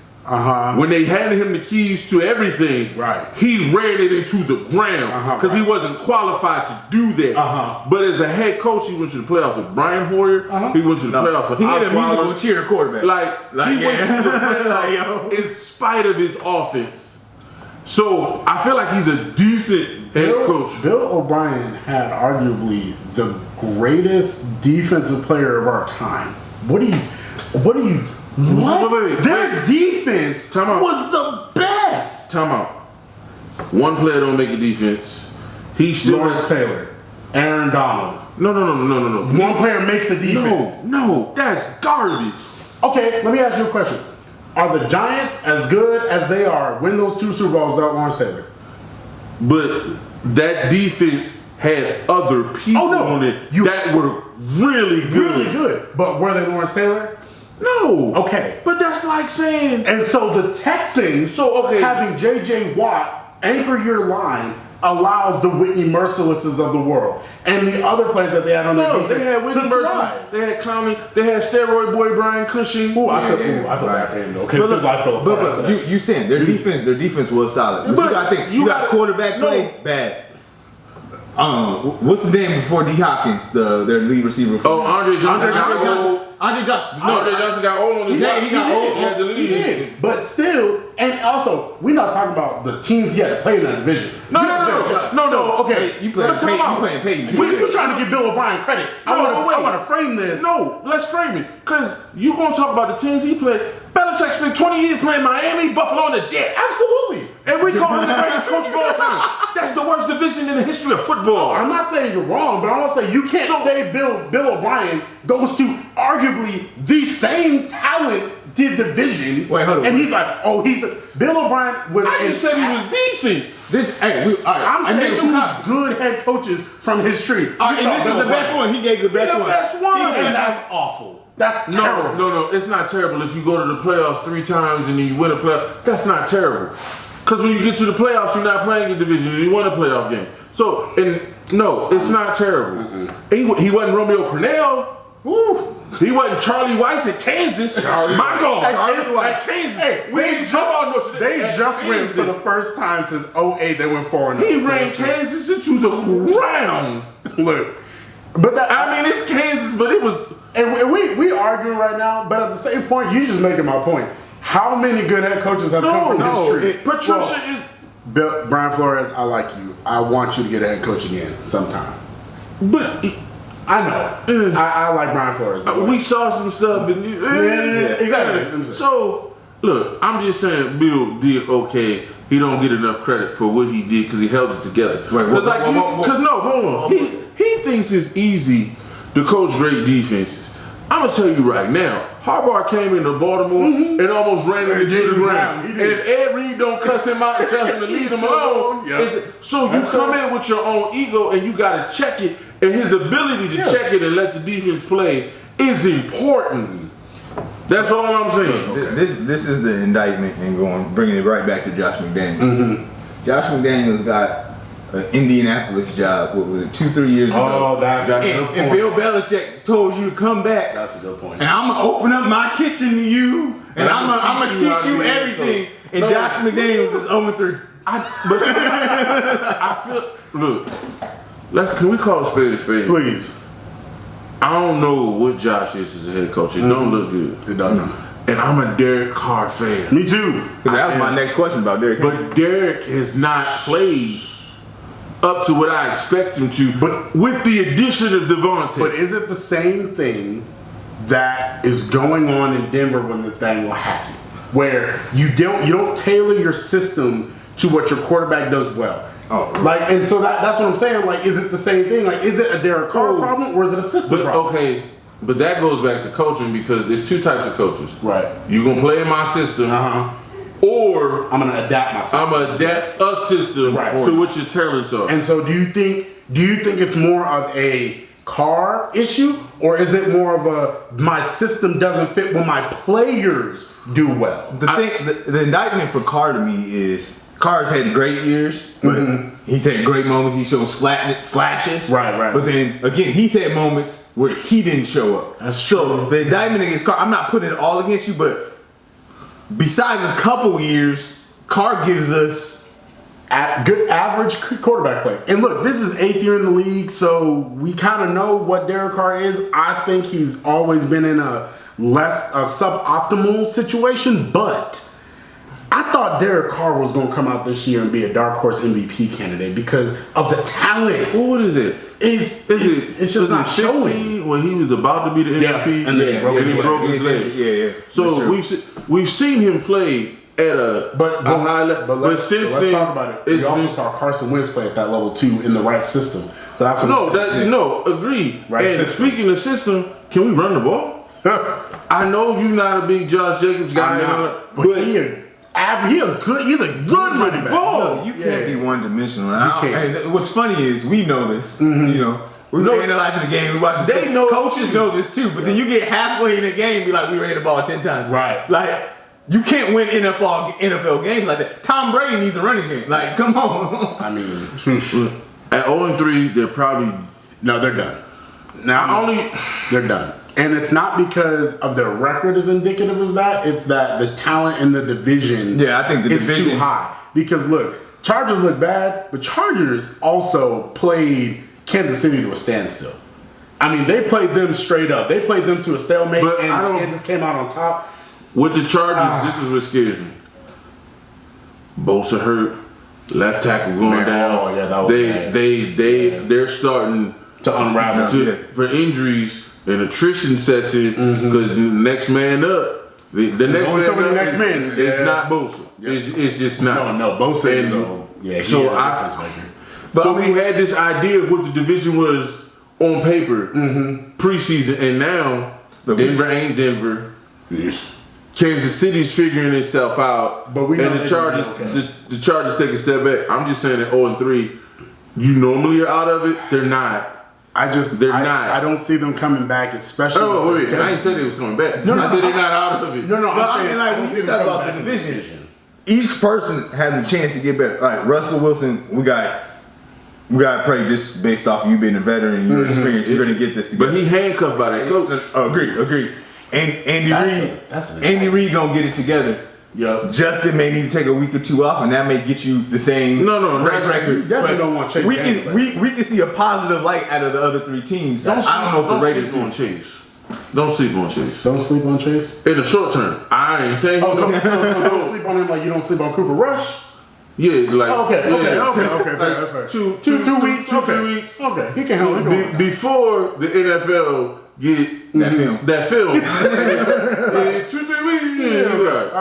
When they handed him the keys to everything, he ran it into the ground because he wasn't qualified to do that. But as a head coach, he went to the playoffs with Brian Hoyer. He went to the playoffs with He had a musical cheer quarterback. He went to the playoffs in spite of his offense. So I feel like he's a decent head coach. Bill O'Brien had arguably the greatest defensive player of our time. What? Their defense was the best. Time out. One player don't make a defense. Lawrence Taylor, Aaron Donald. No. One player makes a defense. No, that's garbage. Okay, let me ask you a question. Are the Giants as good as they are win those 2 Super Bowls without Lawrence Taylor? But that defense had other people on it that were really good. Really good. But were they Lawrence Taylor? No. Okay. But that's like saying... And so the Texans, having J.J. Watt anchor your line allows the Whitney Mercilesses of the world and the other players that they had on their defense. They had Whitney Merciless, they had Clowney, they had steroid boy Brian Cushing. I feel bad for him though. But you saying their defense was solid. But you got quarterback play bad. What's his name before D Hopkins, their lead receiver? Andre Johnson. Andre Johnson. Andre Johnson got old on his He got old. He had the lead. He did. But still, And also, we're not talking about the teams yet play in that division. No. So, okay, You playing Peyton. we're trying to give Bill O'Brien credit. I want to frame this. No, let's frame it. Because you're going to talk about the teams he played. Belichick spent 20 years playing Miami, Buffalo, and the Jets. Absolutely. And we call him the greatest coach of all time. That's the worst division in the history of football. I'm not saying you're wrong, but I want to say you can't say Bill O'Brien goes to arguably the same talented division. Wait, hold on. And he's like, Bill O'Brien was. I just said he was decent. I'm saying two good head coaches from his tree. And this is the best one. He gave the best one. And that's awful. That's terrible. No, it's not terrible. If you go to the playoffs 3 times and then you win a playoff, that's not terrible. Because when you get to the playoffs, you're not playing a division and you won a playoff game. So, no, it's not terrible. He wasn't Romeo Cornell. Woo. He wasn't Charlie Weiss at Kansas. My God. Charlie Weiss At Kansas. Hey, they just went for the first time since 2008. They went 4-0. He ran Kansas into the ground. Look, but it's Kansas, but it was. And we arguing right now, but at the same point, you just making my point. How many good head coaches have come from history? Patricia Brian Flores, I like you. I want you to get a head coach again sometime. But I know. I like Brian Flores. We saw some stuff. And, exactly. So, look, I'm just saying Bill did okay. He don't get enough credit for what he did because he held it together. Hold on. He thinks it's easy to coach great defenses. I'm gonna tell you right now, Harbaugh came into Baltimore and almost ran him into the ground. And Ed Reed don't cuss him out and tell him to leave him alone. So you come in with your own ego and you gotta check it, and his ability to check it and let the defense play is important. That's all I'm saying. Okay. This is the indictment and bringing it right back to Josh McDaniels. Josh McDaniels got an Indianapolis job, 2-3 years ago. Oh, that's a good point. And Bill Belichick told you to come back. That's a good point. And I'm gonna open up my kitchen to you, and I'm gonna teach you everything. And Josh McDaniels is 0-3. I feel. Look, can we call a spade a spade? Please. I don't know what Josh is as a head coach. It don't look good. It doesn't. And I'm a Derek Carr fan. Me too. That was my next question about Derek. But Derek has not played up to what I expect him to, but with the addition of Devonte. But is it the same thing that is going on in Denver when Nathaniel Hackett, where you don't tailor your system to what your quarterback does well? And so that's what I'm saying. Like, is it the same thing? Like, is it a Derek Carr problem or is it a system problem? Okay, but that goes back to coaching because there's 2 types of coaches. Right. You're gonna play in my system. Or I'm gonna adapt my system. I'm gonna adapt a system to what your talents are. And so do you think it's more of a Carr issue, or is it more of a my system doesn't fit when my players do well? The indictment for Carr to me is Carr's had great years, but he's had great moments. He shows flashes. Right. But then again, he's had moments where he didn't show up. That's so the indictment against Carr, I'm not putting it all against you, but besides a couple years, Carr gives us good average quarterback play. And look, this is 8th year in the league, so we kind of know what Derek Carr is. I think he's always been in a suboptimal situation, but I thought Derek Carr was going to come out this year and be a dark horse MVP candidate because of the talent. What is it? It's just not showing. When he was about to be the MVP, and then he broke his leg. Yeah. So we've seen him play at a high level, but since let's then, talk about it. We also saw Carson Wentz play at that level too in the right system. So that's what agreed. Right and system. Speaking of system, can we run the ball? I know you're not a big Josh Jacobs guy, but he's a good running back. No, you can't be one-dimensional. And what's funny is we know this. We're analyzing the game. We watch the They know coaches know this too. But then you get halfway in the game, be like, we ran the ball 10 times. Right. Like you can't win NFL games like that. Tom Brady needs a running game. Like, come on. I mean, at 0-3, they're probably they're done. They're done. And it's not because of their record is indicative of that. It's that the talent in the division I think the division too high. Because look, Chargers look bad, but Chargers also played Kansas City to a standstill. I mean, they played them straight up. They played them to a stalemate, and Kansas came out on top. With the Chargers, this is what scares me. Bosa hurt, left tackle going down. Oh yeah, that was bad. They're starting to unravel for injuries and attrition session because the next man up. The next man up is not Bosa. It's just not. No, Bosa is so we had this idea of what the division was on paper preseason, and now Denver ain't Denver. Yes. Kansas City's figuring itself out, but the Chargers, the Chargers take a step back. I'm just saying that 0-3, you normally are out of it. They're not. They're not. I don't see them coming back, especially. Oh wait, I ain't said they was coming back. I said they're not out of it. No. I mean, like when you talk about the division, each person has a chance to get better. Like Russell Wilson, we got to pray just based off you being a veteran, your experience. You're gonna get this together. But he handcuffed by that coach. Agreed. And Andy Reid gonna get it together. Yep. Justin may need to take a week or two off, and that may get you the same record. You definitely don't want Chase. We can see a positive light out of the other three teams. I don't know if the Raiders going Chase. Don't sleep on Chase. Don't sleep on Chase? In the short term. I ain't saying so don't sleep on him like you don't sleep on Cooper Rush? Yeah, like okay, fair. Fair. 2 weeks, 3 weeks. Okay, he can handle it. Before the NFL get that film. 2-3 weeks.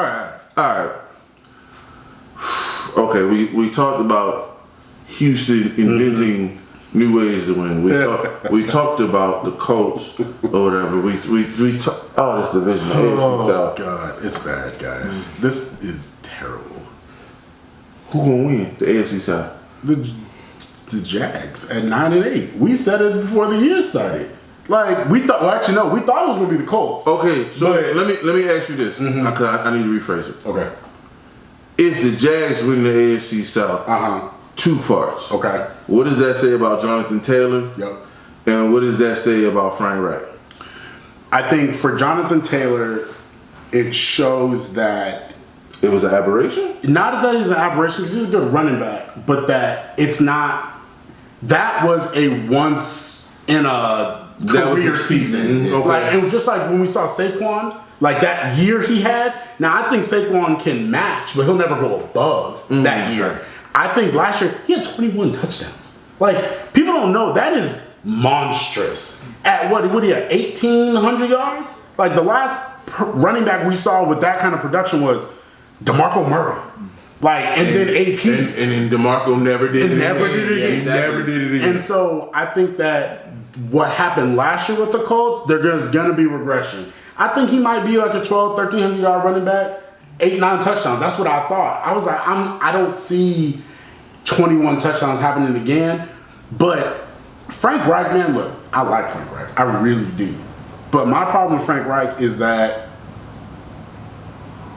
All right. Okay, we talked about Houston inventing new ways to win. We talked about the Colts or whatever. We talked this division. Oh God, it's bad, guys. This is terrible. Who gonna win the AFC side? The Jags at 9-8. We said it before the year started. Like we thought. Well, actually, no. We thought it was gonna be the Colts. Okay, so let me ask you this. I need to rephrase it. Okay. If the Jags win the AFC South, 2 parts. Okay. What does that say about Jonathan Taylor? Yep. And what does that say about Frank Reich? I think for Jonathan Taylor, it shows that it was an aberration. Not that he's an aberration because he's a good running back, but that it's not. That was a once in a career season. Okay. Like it was just like when we saw Saquon, like that year he had. Now I think Saquon can match, but he'll never go above that year. I think last year he had 21 touchdowns. Like people don't know that is monstrous. At what he had 1,800 yards. Like the last running back we saw with that kind of production was DeMarco Murray. Like then AP. And then DeMarco never did it again. Never did it again. And so I think that what happened last year with the Colts, there's going to be regression. I think he might be like a 1,300 yard running back, 8-9 touchdowns. That's what I thought. I was like, I don't see 21 touchdowns happening again. But Frank Reich, man, look, I like Frank Reich. I really do. But my problem with Frank Reich is that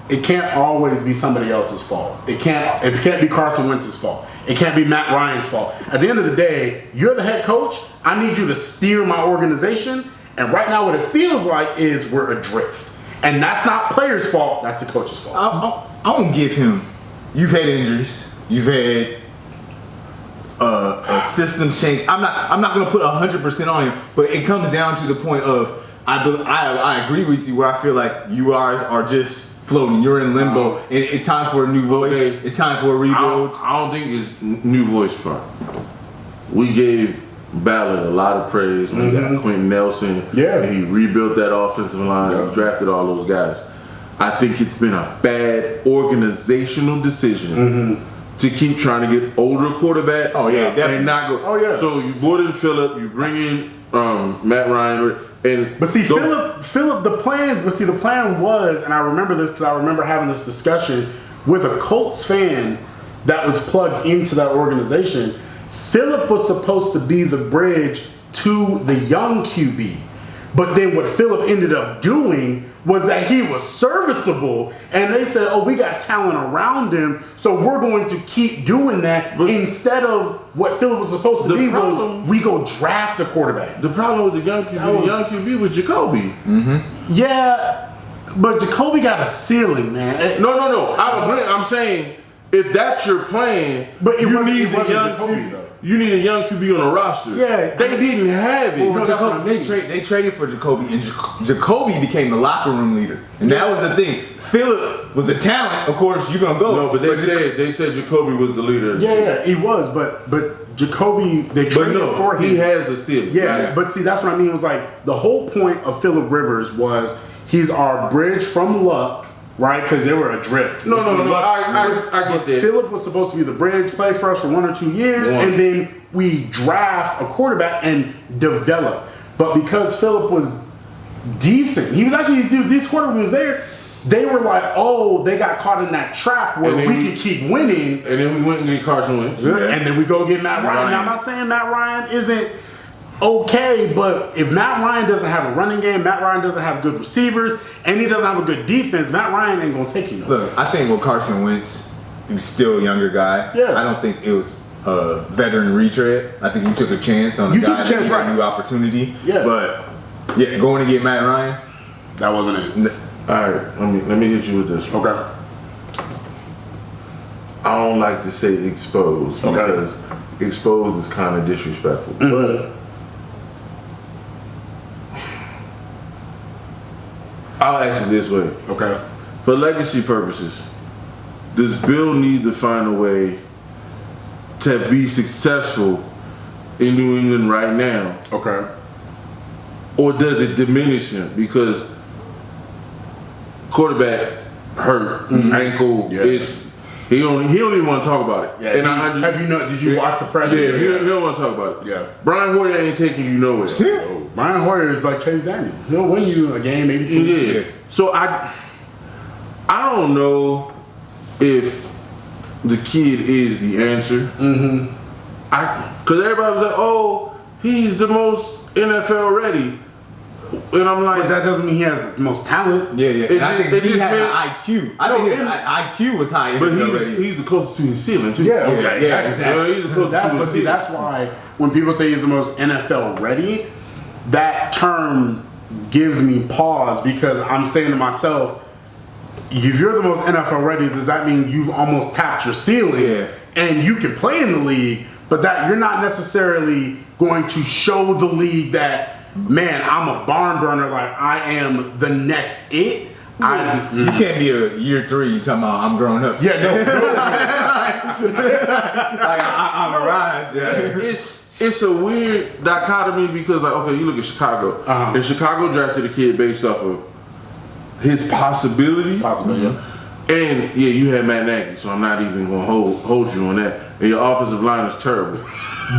it can't always be somebody else's fault. It can't be Carson Wentz's fault. It can't be Matt Ryan's fault. At the end of the day, you're the head coach. I need you to steer my organization. And right now what it feels like is we're adrift. And that's not players' fault. That's the coach's fault. I won't give him. You've had injuries. You've had a systems change. I'm not going to put 100% on him. But it comes down to the point of I agree with you where I feel like you guys are just floating. You're in limbo. It's time for a new voice. It's time for a rebuild. I don't think it's new voice part. We gave Ballard a lot of praise when he got Quentin Nelson. Yeah. And he rebuilt that offensive line, drafted all those guys. I think it's been a bad organizational decision to keep trying to get older quarterbacks. Oh yeah, definitely. And not go. Oh yeah. So you brought in Phillip, you bring in Matt Ryan. But see, Phillip, the plan was, and I remember this because I remember having this discussion with a Colts fan that was plugged into that organization. Phillip was supposed to be the bridge to the young QB. But then what Phillip ended up doing was that he was serviceable, and they said, oh, we got talent around him, so we're going to keep doing that. But instead of what Phillip was supposed to be was we go draft a quarterback. The problem with the young QB was Jacoby. Yeah, but Jacoby got a ceiling, man. No. I agree. I'm saying if that's your plan, but you need the young QB, though. You need a young QB on the roster. Yeah, they didn't have it. Well, they traded for Jacoby, and Jacoby became the locker room leader, and that was the thing. Phillip was the talent, of course you're gonna go. No, but they said Jacoby was the leader of the team. Yeah, he was, but Jacoby, they traded for him. He has a ceiling. Yeah, right? But see, that's what I mean. It was like the whole point of Phillip Rivers was he's our bridge from Luck, right? Because they were adrift. No, I get that. Phillip was supposed to be the bridge, play for us for 1 or 2 years, and then we draft a quarterback and develop. But because Phillip was decent, he was actually this quarterback was there. They were like, oh, they got caught in that trap where we could keep winning. And then we went and get Carson Wentz. And then we go get Matt Ryan. Now, I'm not saying Matt Ryan isn't okay, but if Matt Ryan doesn't have a running game, Matt Ryan doesn't have good receivers, and he doesn't have a good defense, Matt Ryan ain't going to take you nowhere. Look, I think with Carson Wentz, he was still a younger guy. Yeah. I don't think it was a veteran retread. I think you took a chance on a guy that had a new opportunity. Yeah. But, yeah, going to get Matt Ryan. That wasn't it. All right, let me hit you with this. Okay. I don't like to say exposed because exposed is kind of disrespectful. But I'll ask it this way. Okay. For legacy purposes, does Bill need to find a way to be successful in New England right now? Okay. Or does it diminish him? Because quarterback hurt, ankle, he don't even want to talk about it. Yeah, and did you watch the press? Yeah, he don't want to talk about it. Yeah. Brian Hoyer ain't taking you nowhere. Oh, Brian Hoyer is like Chase Daniel. He'll win you a game, maybe 2. Yeah. So I don't know if the kid is the answer. Because everybody was like, oh, he's the most NFL ready. And I'm like, but that doesn't mean he has the most talent. Yeah. I think he has an IQ. I think his IQ was high. But he's the closest to his ceiling too. Yeah, okay, exactly. He's the closest to his ceiling. That's why when people say he's the most NFL ready, that term gives me pause because I'm saying to myself, if you're the most NFL ready, does that mean you've almost tapped your ceiling? Yeah. And you can play in the league, but that you're not necessarily going to show the league that, man, I'm a barn burner, like I am the next it. You can't be a year 3 talking about I'm growing up. Yeah, no. Like I'm arrived. Yeah. It's a weird dichotomy because, like, okay, you look at Chicago. And Chicago drafted a kid based off of his possibility. And yeah, you had Matt Nagy, so I'm not even gonna hold you on that. And your offensive line is terrible.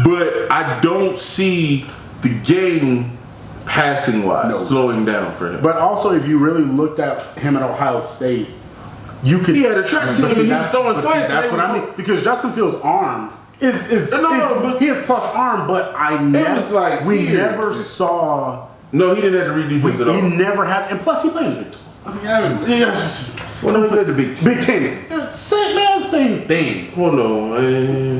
But I don't see the game passing wise slowing down for him. But also, if you really looked at him at Ohio State, you could. He had a track team and he was throwing slants. That's what I mean. Because Justin Fields' arm is but he has plus arm, but we never saw. No, he didn't have to read defense at all. He never had, and plus he played in the Big 12. Well, no, he played the Big 10. Big 10. Same thing. Well, no.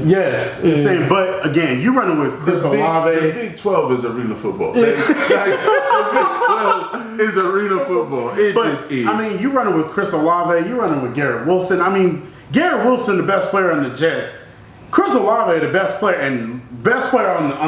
Yes, the same. But again, you running with Chris Olave. The Big 12 is arena football. The Big 12 is arena football. It just is. I mean, you running with Chris Olave. You running with Garrett Wilson. I mean, Garrett Wilson, the best player on the Jets. Chris Olave, the best player on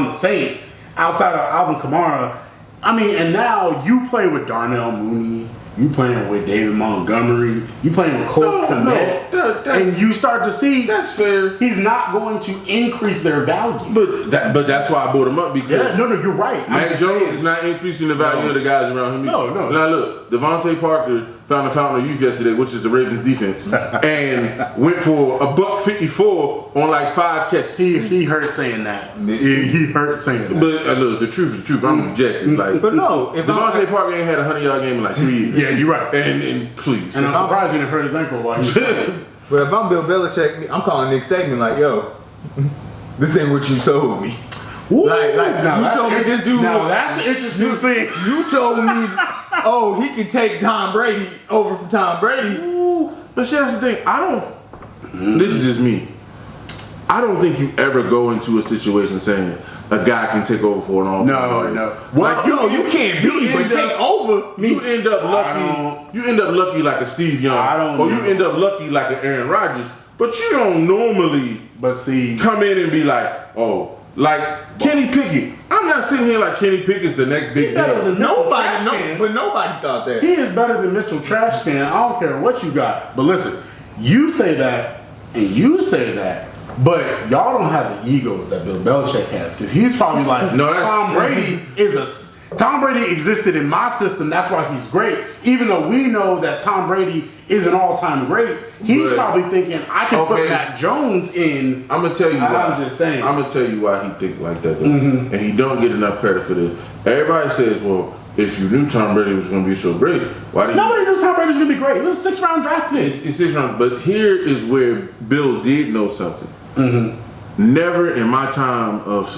the Saints outside of Alvin Kamara. I mean, and now you play with Darnell Mooney. You playing with David Montgomery. You playing with Cole Kmet. And you start to see that's fair. He's not going to increase their value. But that's why I brought him up because you're right. Mac Jones is not increasing the value of the guys around him. No. Now look, Devonte Parker found a fountain of youth yesterday, which is the Ravens defense, and went for $154 on like 5 catches. He hurt saying that. He hurt saying that. But look, the truth is the truth. I'm objective. Like, but no, if Devonte Parker ain't had a 100-yard game in like 3 years. Yeah, you're right. And please. And I'm surprised he didn't hurt his ankle while he was playing. But if I'm Bill Belichick, I'm calling Nick Saban like, yo, this ain't what you sold me. Ooh, like you told me this dude. Now that's an interesting thing. You told me, oh, he can take Tom Brady over from Tom Brady. Ooh. But see, that's the thing. This is just me. I don't think you ever go into a situation saying a guy can take over for an all-time. No. Well, you can't beat but take over me. You end up lucky. You end up lucky like a Steve Young, or you end up lucky like an Aaron Rodgers. But you don't normally, come in and be like, oh, like Kenny Pickett. I'm I'm not sitting here like Kenny Pickett's the next big thing. Nobody thought that. He is better than Mitchell Trash Can. I don't care what you got. But listen, you say that, and you say that, but y'all don't have the egos that Bill Belichick has. Because he's probably like, Tom Brady Tom Brady existed in my system. That's why he's great. Even though we know that Tom Brady is an all-time great, he's probably thinking, I can put Matt Jones in. I'm gonna tell you why. I'm just saying. I'm gonna tell you why he think like that, though. And he don't get enough credit for this. Everybody says, well, if you knew Tom Brady was gonna be so great, why didn't Nobody knew Tom Brady was gonna be great. It was a 6th-round draft pick. It's 6th round. But here is where Bill did know something. Never in my time of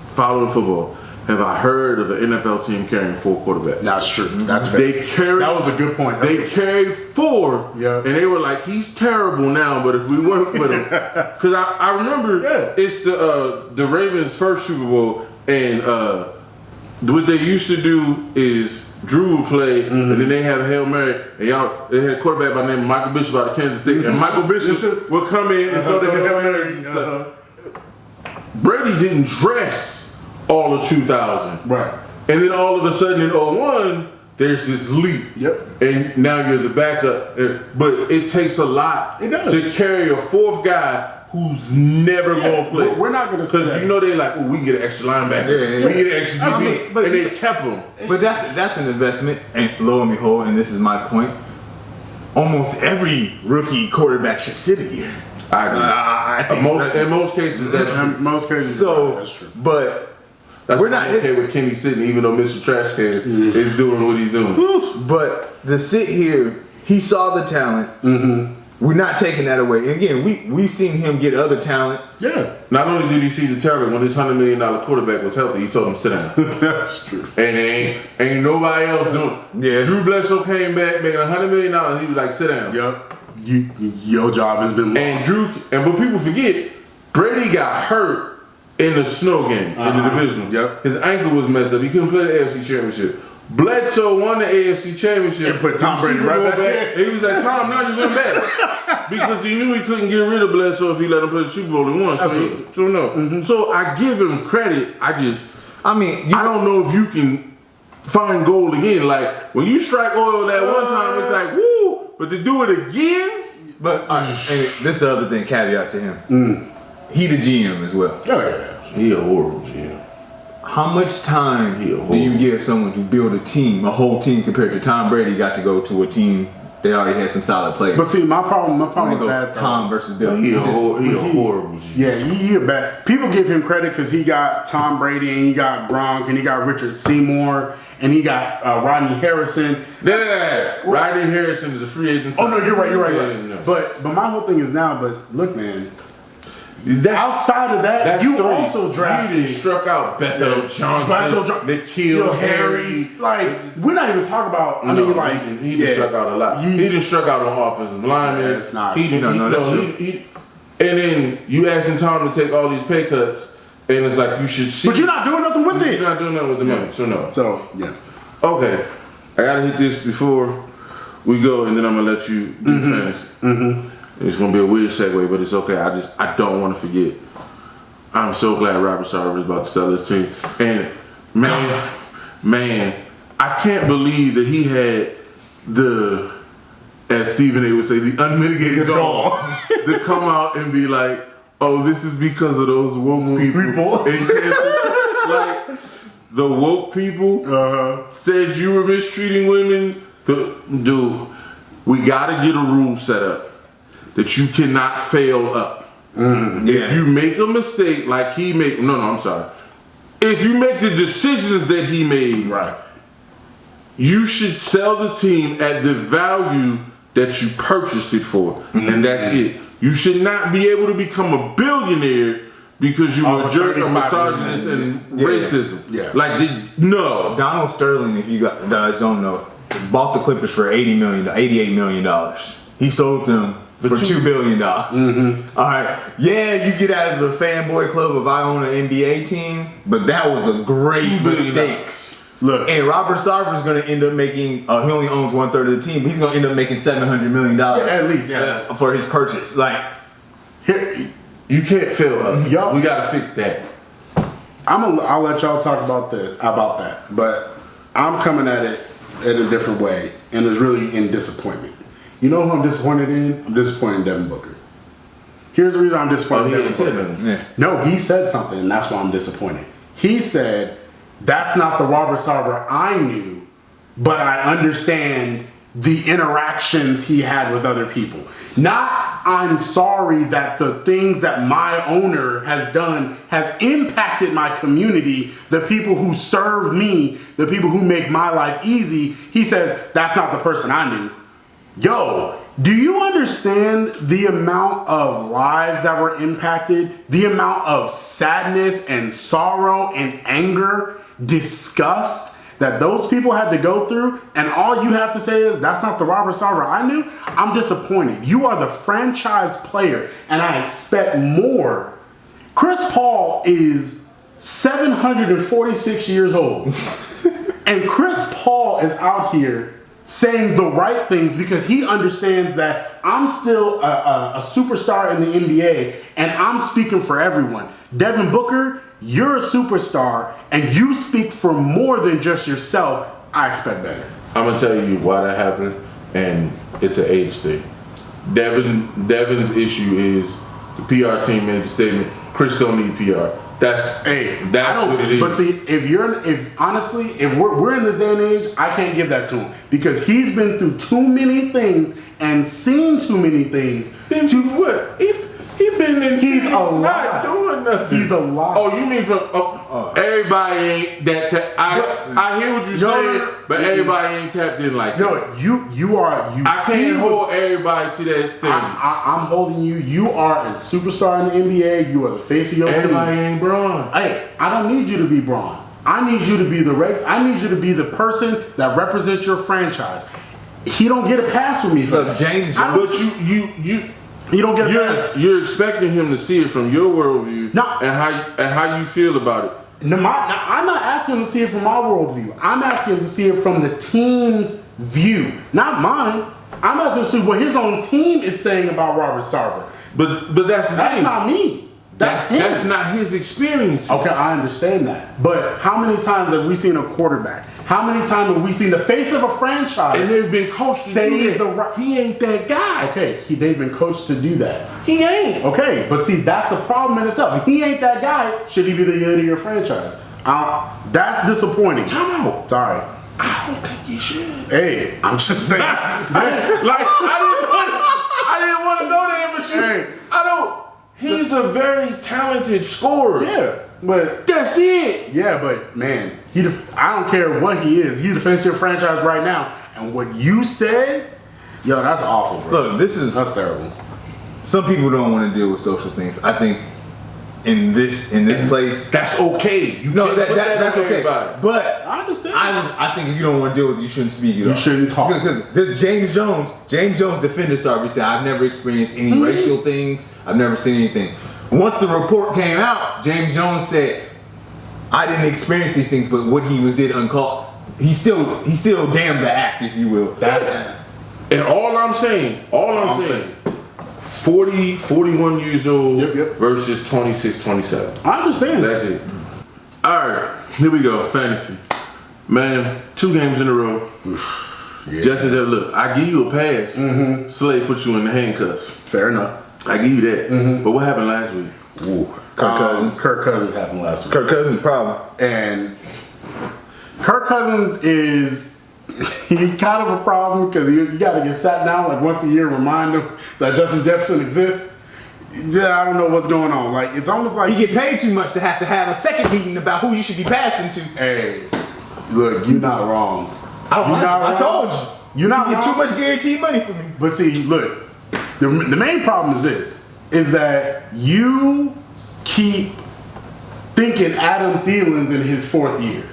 following football have I heard of an NFL team carrying 4 quarterbacks. That's true. That's fair. That was a good point. They carried 4, and they were like, he's terrible now, but if we work with him. Because I remember it's the Ravens' first Super Bowl, and what they used to do is Drew would play, and then they have a Hail Mary, and they had a quarterback by the name of Michael Bishop out of Kansas State, and Michael Bishop would come in and throw the Hail Marys and stuff. Brady didn't dress all of 2000. Right. And then all of a sudden in 01, there's this leap. Yep. And now you're the backup. But it takes a lot to carry a 4th guy who's never going to play. We're not going to say that. Because you know they like, oh, we can get an extra linebacker. We can get an extra DB. And they kept him. But that's an investment. And lo and behold, and this is my point, almost every rookie quarterback should sit a year. I agree. In most cases, that's true. In most cases, that's true. But we're not okay with Kenny sitting, even though Mr. Trash Can is doing what he's doing. But to sit here, he saw the talent. We're not taking that away. And again, we seen him get other talent. Yeah. Not only did he see the talent, when his $100 million quarterback was healthy, he told him sit down. That's true. And ain't nobody else doing it. Yeah. Drew Bledsoe came back making $100 million. He was like, sit down. Yep. Your job has been lost. But people forget, Brady got hurt in the snow game, in the divisional. Yep. His ankle was messed up. He couldn't play the AFC Championship. Bledsoe won the AFC Championship. And put Tom Brady right back. And he was like, Tom, now you're going back. Because he knew he couldn't get rid of Bledsoe if he let him play the Super Bowl in one. So I give him credit. I don't know if you can find gold again. Like, when you strike oil that one time, it's like, woo. But to do it again? But and this is the other thing, caveat to him. He the GM as well. Oh, yeah. He a horrible GM. How much time do you give someone to build a whole team, compared to Tom Brady got to go to a team that already had some solid players? But see, my problem with that, Tom versus Bill. He a horrible GM. Yeah, he a bad. People give him credit because he got Tom Brady and he got Gronk and he got Richard Seymour and he got Rodney Harrison. Rodney Harrison is a free agent. Oh no, you're right. No. But my whole thing is now. But look, man. Outside of that, you also drafted. You struck out Bethel Johnson, Nikhil Harry. Like, we're not even talking about. He didn't struck out a lot. He didn't struck out on offensive linemen. It's not. And then you asking Tom to take all these pay cuts, and it's like you should see. But you're not doing nothing with it. You're not doing nothing with the money. So no. So yeah. Okay, I gotta hit this before we go, and then I'm gonna let you do fantasy. It's gonna be a weird segue, but it's okay. I don't want to forget. I'm so glad Robert Sarver is about to sell his team. And man, I can't believe that he had as Stephen A would say, the unmitigated gall to come out and be like, oh, this is because of those woke people. Like, the woke people said you were mistreating women. Dude, we gotta get a rule set up that you cannot fail up. If you make a mistake like he made, if you make the decisions that he made, you should sell the team at the value that you purchased it for, and that's it. You should not be able to become a billionaire because you were a jerk, a misogynist, and racism. Yeah. No. Donald Sterling, if you guys don't know, bought the Clippers for $88 million. He sold them for $2 billion. All right. Yeah, you get out of the fanboy club of I own an NBA team, but that was a great mistake. Look, and Robert Sarver is going to end up making. He only owns 1/3 of the team. He's going to end up making $700 million at least, for his purchase. Like, you can't fail up. We got to fix that. I'll let y'all talk about that. But I'm coming at it in a different way, and it's really in disappointment. You know who I'm disappointed in? I'm disappointed in Devin Booker. Here's the reason I'm disappointed in Devin Booker. Yeah. No, he said something, and that's why I'm disappointed. He said, that's not the Robert Sarver I knew, but I understand the interactions he had with other people. Not, I'm sorry that the things that my owner has done has impacted my community, the people who serve me, the people who make my life easy. He says, that's not the person I knew. Yo, do you understand the amount of lives that were impacted? The amount of sadness and sorrow and anger, disgust that those people had to go through, and all you have to say is, that's not the Robert Sarver I knew? I'm disappointed. You are the franchise player, and I expect more. Chris Paul is 746 years old, and Chris Paul is out here saying the right things because he understands that I'm still a superstar in the NBA, and I'm speaking for everyone. Devin Booker, you're a superstar, and you speak for more than just yourself. I expect better. I'm gonna tell you why that happened, and it's an age thing. Devin's issue is the PR team made the statement, Chris don't need PR. That's what it is. But see, if honestly, we're in this day and age, I can't give that to him because he's been through too many things and seen too many things. Been to what? He been in He's Phoenix alive. not doing nothing. He's alive. Oh, you mean from everybody ain't that I hear what you're saying, but everybody ain't tapped in like that. No, you are. I can't hold everybody to that standard. I'm holding you. You are a superstar in the NBA. You are the face of your team. Everybody ain't Braun. Hey, I don't need you to be Braun. I need you to be I need you to be the person that represents your franchise. He don't get a pass with me for that. James, but you don't get a pass. You're expecting him to see it from your worldview No. and how you feel about it. No, I'm not asking him to see it from my worldview. I'm asking him to see it from the team's view, not mine. I'm asking him to see what his own team is saying about Robert Sarver. But that's not me. That's him. That's not his experience. Okay, I understand that. But how many times have we seen a quarterback? How many times have we seen the face of a franchise? And they've been coached to do that. He ain't that guy. Okay, they've been coached to do that. He ain't. Okay, but see, that's a problem in itself. If he ain't that guy, should he be the leader of your franchise? That's disappointing. Time out. Sorry. I don't think he should. Hey, I'm just saying. I didn't want to go there, but he's a very talented scorer. Yeah, but that's it. Yeah, but man, I don't care what he is. He's the face of your franchise right now. And what you said, yo, that's awful, bro. Look, that's terrible. Some people don't want to deal with social things. I think in this place, that's okay. That's okay. But I understand. I think if you don't want to deal with it, you shouldn't speak it up. You shouldn't talk. Because this James Jones defended Sarver. Said, I've never experienced any racial things. I've never seen anything. Once the report came out, James Jones said, I didn't experience these things, but what he did uncalled. He's still damned the act, if you will. And all I'm saying, 40, 41 years old versus 26, 27. I understand. That's it. All right, here we go. Fantasy. Man, 2 games in a row. Yeah. Justin said, look, I give you a pass. Slay put you in the handcuffs. Fair enough. I give you that. But what happened last week? Kirk Cousins happened last week. Kirk Cousins' problem. And Kirk Cousins is he kind of a problem because you got to get sat down like once a year, remind him that Justin Jefferson exists. Yeah, I don't know what's going on. Like it's almost like you get paid too much to have a second meeting about who you should be passing to. Hey, look, you're not wrong. I told you. You're not you get wrong. too much guaranteed money from me. But see, look, the main problem is this: is that you keep thinking Adam Thielen's in his 4th year.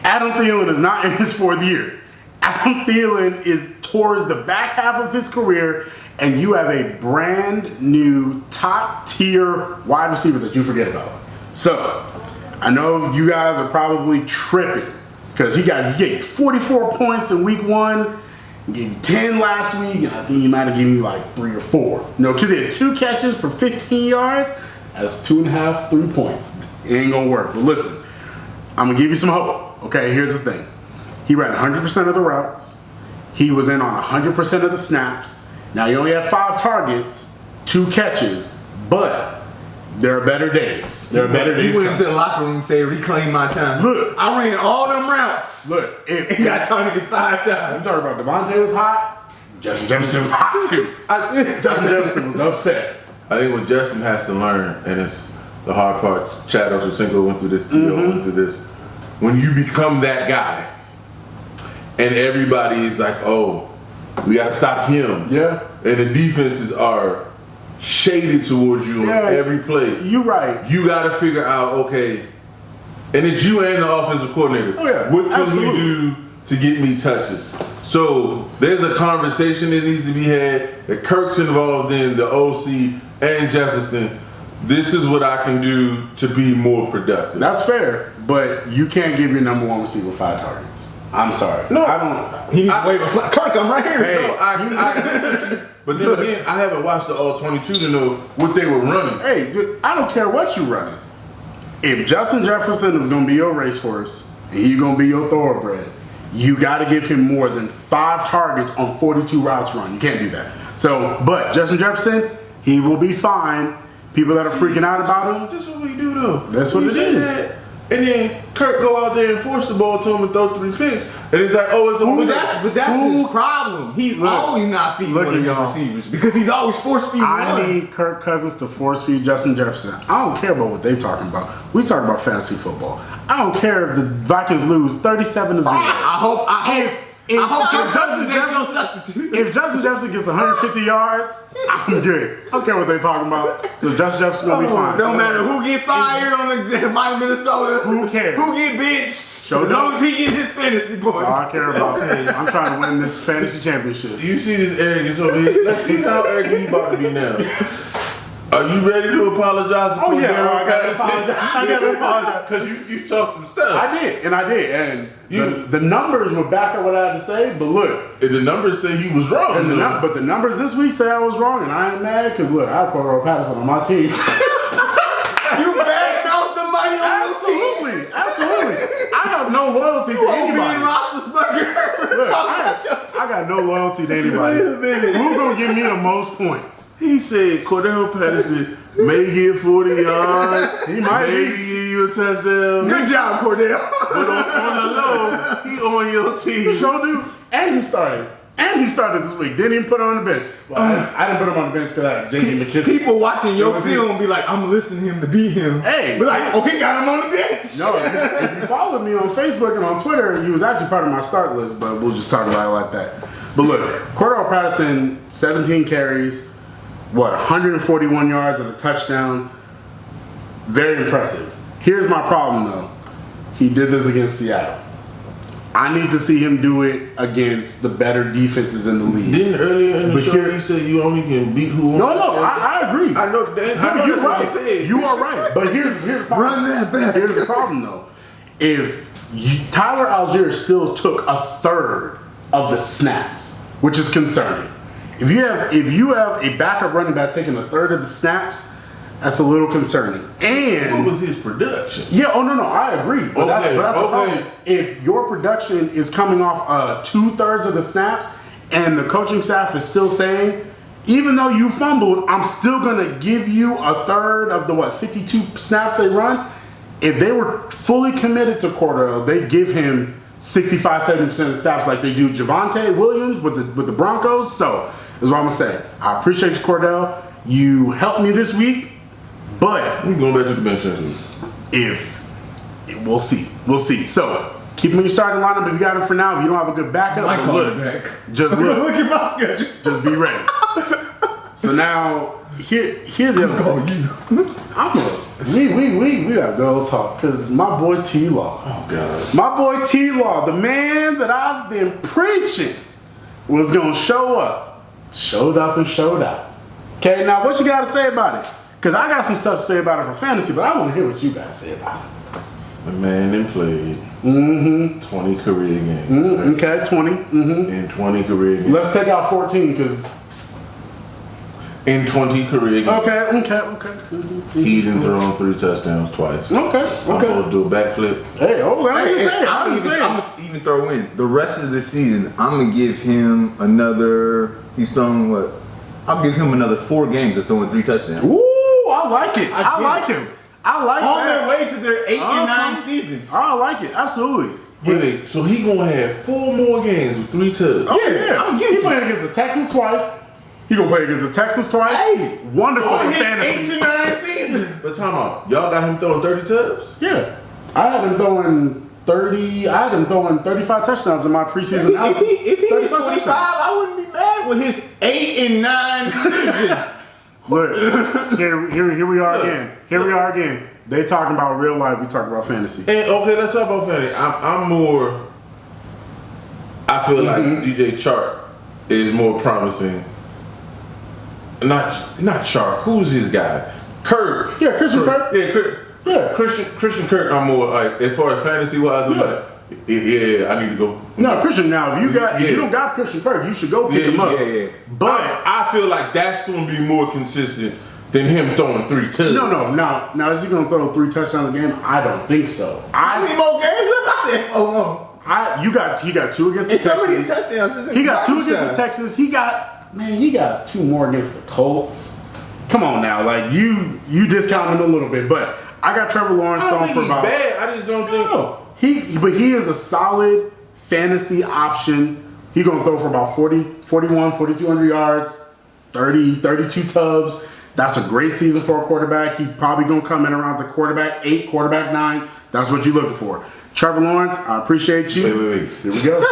Adam Thielen is not in his 4th year. Adam Thielen is towards the back half of his career, and you have a brand new top tier wide receiver that you forget about. So, I know you guys are probably tripping because he gave 44 points in week 1, he gave you 10 last week, and I think he might have given you like 3 or 4. No, because he had 2 catches for 15 yards. That's 2.5, 3 points. It ain't gonna work. But listen, I'm gonna give you some hope. Okay, here's the thing. He ran 100% of the routes. He was in on 100% of the snaps. Now he only had 5 targets, 2 catches, but there are better days. There are better days. He went into the locker room and said, "Reclaim my time." Look, I ran all them routes. Look, he got targeted 5 times. I'm talking about Devonte was hot. Justin Jefferson was hot too. Justin Jefferson was upset. I think what Justin has to learn, and it's the hard part. Chad Ochocinco went through this. T.O. went through this. When you become that guy, and everybody is like, "Oh, we got to stop him." Yeah. And the defenses are shaded towards you on every play. You're right. You got to figure out, okay, and it's you and the offensive coordinator. Oh, yeah. What can Absolutely. we do to get me touches? So there's a conversation that needs to be had. That Kirk's involved in, the OC and Jefferson. This is what I can do to be more productive. That's fair, but you can't give your number 1 receiver 5 targets. I'm sorry. No, I don't. He needs to wave a flag. Kirk, I'm right here. Hey, No, I but then again, I haven't watched the all 22 to know what they were running. Hey, dude, I don't care what you running. If Justin Jefferson is going to be your racehorse and he's going to be your thoroughbred, you got to give him more than 5 targets on 42 routes run. You can't do that. So, but Justin Jefferson, he will be fine. People that are freaking out about him. This is what we do though. That's what We it say is. that, and then Kirk go out there and force the ball to him and throw 3 picks. And it's like, oh, it's a But that's his problem. He's always not feeding one of his receivers because he's always force feeding one. I need Kirk Cousins to force feed Justin Jefferson. I don't care about what they talking about. We talking about fantasy football. I don't care if the Vikings lose 37-0. I hope If Justin Jefferson gets 150 yards, I'm good. I don't care what they talking about. So Justin Jefferson's gonna be fine. No matter who get fired on the Minnesota, Who cares? who get benched, Show as long as he get his fantasy points. All I care about. I'm trying to win this fantasy championship. You see this arrogance over here? Let's see how arrogant he about to be now. Are you ready to apologize to Cordell I gotta Patterson? apologize. I gotta apologize. Because you talked some stuff. I did, and the numbers would back up what I had to say. But look, And the numbers say he was wrong. and but the numbers this week say I was wrong, and I ain't mad because look, I have Cordell Patterson on my team. You badmouth somebody on your team. Absolutely. I have no loyalty to anybody. Roethlisberger. Look, I got no loyalty to anybody. Wait a minute. Who's gonna give me the most points? He said Cordell Patterson may get 40 yards. He might maybe be. give you a touchdown. Good job, Cordell. But on the low, he on your team. Show dude, and he started. And he started this week. Didn't even put him on the bench. Well, I didn't put him on the bench because I had J.D. McKissick. People watching your film be like, I'm listening to him to beat him. Hey. Be like, oh, he got him on the bench. No, if you followed me on Facebook and on Twitter, he was actually part of my start list, but we'll just talk about it like that. But look, Cordell Patterson, 17 carries, 141 yards and a touchdown. Very impressive. Here's my problem though. He did this against Seattle. I need to see him do it against the better defenses in the league. Didn't earlier in the But show here- you said you only can beat who? No, I agree. I know that. I know You're that's what right. he said. You are right. But here's the problem. Run that back. Here's the problem though. If Tyler Algier still took a third of the snaps, which is concerning. If you have a backup running back taking a third of the snaps, that's a little concerning. And What was his production? yeah, no, I agree. But that's the Okay. problem. If your production is coming off 2/3 of the snaps, and the coaching staff is still saying, even though you fumbled, I'm still gonna give you a third of the 52 snaps they run. If they were fully committed to Cordell, they'd give him 65-70% of the snaps like they do Devonte Williams with the Broncos. So is what I'm gonna say. I appreciate you, Cordell. You helped me this week, but We going back to the bench next week. we'll see. So keep him in your starting lineup if you got him for now. If you don't have a good backup, I but call look, it back. just look, Look at my schedule. just be ready. So now here's the other thing. We gotta go talk because my boy T Law. Oh God. My boy T Law, the man that I've been preaching was gonna show up. Showed up and showed out. Okay, now what you gotta say about it? Because I got some stuff to say about it for fantasy, but I want to hear what you gotta say about it. The man then played 20 career games. Okay, 20. And 20 career games. Let's take out 14 because in 20 career games. Okay. He didn't throw 3 touchdowns twice. Okay. I'm supposed to do a backflip. Hey, I'm just saying. I'm gonna even throw in the rest of the season. I'm gonna give him another. He's thrown what? I'll give him another 4 games of throwing 3 touchdowns. Ooh, I like it. I like him. I like On that. their way to their 8 and 9 season. I like it. Absolutely. Wait, so he gonna have 4 more games with 3 touchdowns. Oh, yeah. He played against the Texans twice. He gonna play against the Texans twice. Hey, wonderful so for fantasy. 8 to 9 season. But time out. Y'all got him throwing 30 tubs? Yeah. I had him throwing 35 touchdowns in my preseason. If he hit 25, touchdowns. I wouldn't be mad with his 8 and 9 season. Look, here we are again. Here we are again. They talking about real life. We talking about fantasy. And okay, let's talk about fantasy. I'm more. I feel like DJ Chark is more promising. Not Chark. Who's his guy? Kirk. Yeah, Christian Kirk. Yeah, Kirk. Yeah. Christian Kirk. I'm more like as far as fantasy wise. I'm like, yeah, I need to go. No, Christian. Now, if you don't got Christian Kirk, you should go pick him up. Yeah. But I feel like that's going to be more consistent than him throwing 3 touchdowns. no. Now is he going to throw 3 touchdowns a game? I don't think so. How many more games have I said? Oh no. He got 2 against the And some of these Texans. touchdowns isn't He got 2 against the touchdown. Texans. He got 2 more against the Colts. Come on now, like you discount him a little bit, but I got Trevor Lawrence I don't throwing think for he's about. bad. I just don't think. No, he is a solid fantasy option. He's gonna throw for about 4,200 yards, 32 tubs. That's a great season for a quarterback. He probably gonna come in around the quarterback 8, quarterback 9. That's what you're looking for. Trevor Lawrence, I appreciate you. Wait. Here we go.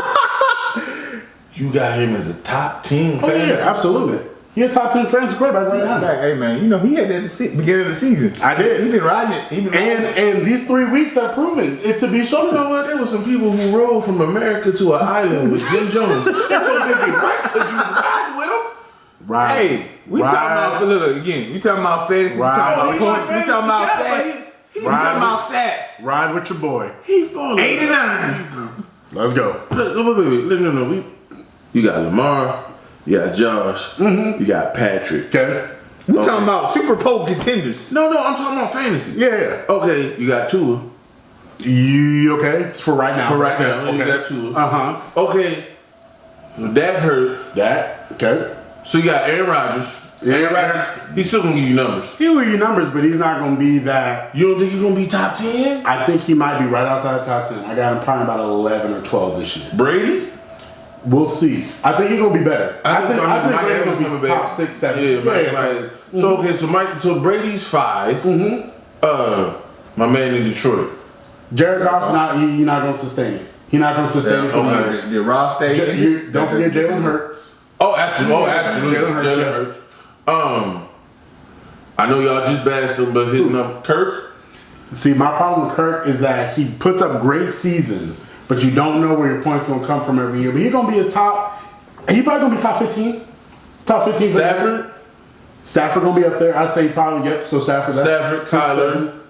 You got him as a top 10 Oh yeah, fantasy. absolutely. He a top 10 fantasy quarterback right now. Hey man, you know he had that at the beginning of the season. I did. He been riding it. And these 3 weeks have proven it to be You so. know what? There were some people who rode from America to an island with Jim Jones. That's what make it right because you ride with him. Right. Hey, we talking about look again. We talking about fantasy. We Right. talking He about my points. We talking about fantasy guy, stats. but We talking about stats. Ride with your boy. He falling. 8 and 9. Let's go. No. You got Lamar. You got Josh. You got Patrick. Okay. We talking about Super Bowl contenders. No, I'm talking about fantasy. Yeah. Okay, you got Tua. You okay? For right now. For right now, Okay. you got Tua. Uh-huh. Okay, so that hurt. That. Okay. So you got Aaron Rodgers. Aaron Rodgers, he's still gonna give you numbers. He'll give you numbers, but he's not going to be that. You don't think he's gonna be top 10? I think he might be right outside the top 10. I got him probably about 11 or 12 this year. Brady? We'll see. I think he's going to be better. I think Mike Brady's Evans going to coming be back. top 6, 7. Yeah, Mike. So okay, so Brady's 5. My man in Detroit. Jared Goff, he's not going to sustain it. He's not going to sustain it for okay. you. The Rob stayed. Don't forget Jalen Hurts. Oh, absolutely. Jalen Hurts. I know y'all just bashed him, but his number Kirk. See, my problem with Kirk is that he puts up great seasons, but you don't know where your points going to come from every year. But he's going to be he's probably going to be top 15. Top 15. Stafford going to be up there. I'd say probably, yep. So Stafford, Kyler.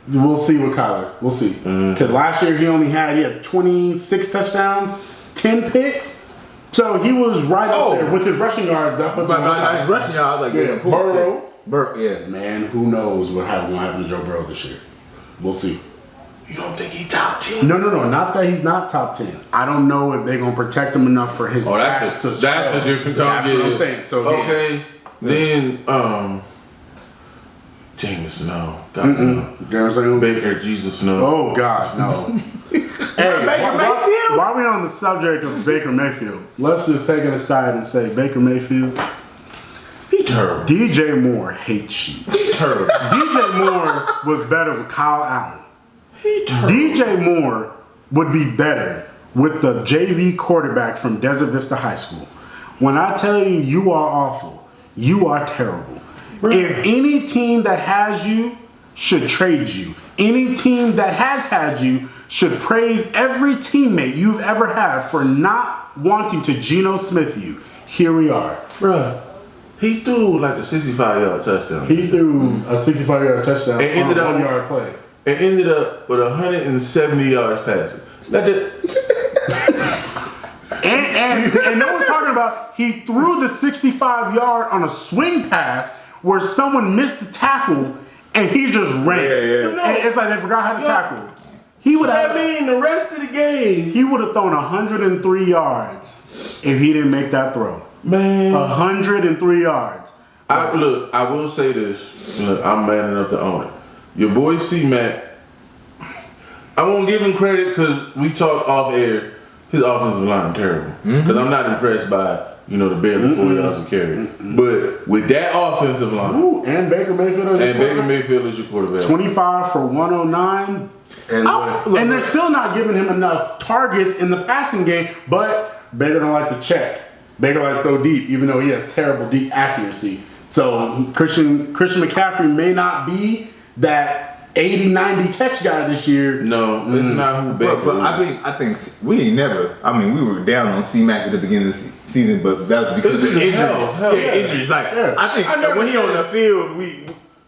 We'll see with Kyler. We'll see. Because last year he had 26 touchdowns, 10 picks. So he was right up there with his rushing yard. That puts him But his rushing yard, I was like, yeah, Burrow. Yeah. Man, who knows what going to happen to Joe Burrow this year. We'll see. You don't think he's top 10? No. Not that he's not top 10. I don't know if they're going to protect him enough for his stats to that's a different That's what I'm saying. So okay, then Jameis, no. God, no. You know what I'm saying? Baker, Jesus, no. Oh, God, no. Hey, while we're on the subject of Baker Mayfield, let's just take it aside and say Baker Mayfield, He terrible. DJ Moore hates you. He terrible. DJ Moore was better with Kyle Allen. He terrible. DJ Moore would be better with the JV quarterback from Desert Vista High School. When I tell you you are awful, you are terrible. Really? If any team that has you should trade you. Any team that has had you should praise every teammate you've ever had for not wanting to Geno Smith you. Here we are. Bruh, he threw like a 65-yard touchdown. He threw a 65-yard touchdown And ended on a up- 1-yard play. and ended up with 170 yards passing. And no one's talking about he threw the 65-yard on a swing pass where someone missed the tackle and he just ran. Yeah. It's like they forgot how to tackle. He would have. That mean the rest of the game. He would have thrown 103 yards if he didn't make that throw. Man. 103 yards. I will say this. Look, I'm man enough to own it. Your boy C-Mac, I won't give him credit because we talked off air. His offensive line terrible. Because I'm not impressed by, the barely 4 yards of carry. But with that offensive line. Ooh, and Baker Mayfield is your quarterback. 25 for 109. And they're still not giving him enough targets in the passing game, but Baker don't like to check. Baker like to throw deep, even though he has terrible deep accuracy. So Christian McCaffrey may not be that 80, 90 catch guy this year. No, it's not who Baker But I think we ain't never. I mean, we were down on C-Mac at the beginning of the season, but that was because of injuries. Injuries. Like I think when he on the field,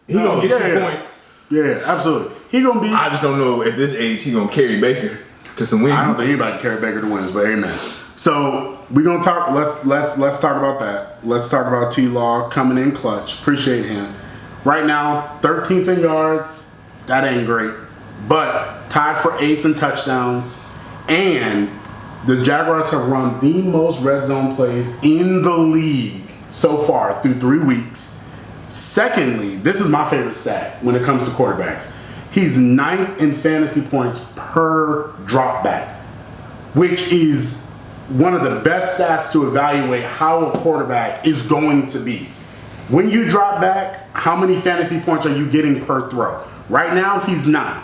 he gonna get you points. Yeah, absolutely. He gonna be. I just don't know at this age he gonna carry Baker to some wins. I don't think anybody can carry Baker to wins, but amen. So we're gonna talk. Let's talk about that. Let's talk about T-Law coming in clutch. Appreciate him. Right now, 13th in yards. That ain't great, but tied for 8th in touchdowns. And the Jaguars have run the most red zone plays in the league so far through 3 weeks. Secondly, this is my favorite stat when it comes to quarterbacks. He's 9th in fantasy points per drop back, which is one of the best stats to evaluate how a quarterback is going to be. When you drop back, how many fantasy points are you getting per throw? Right now, he's 9th.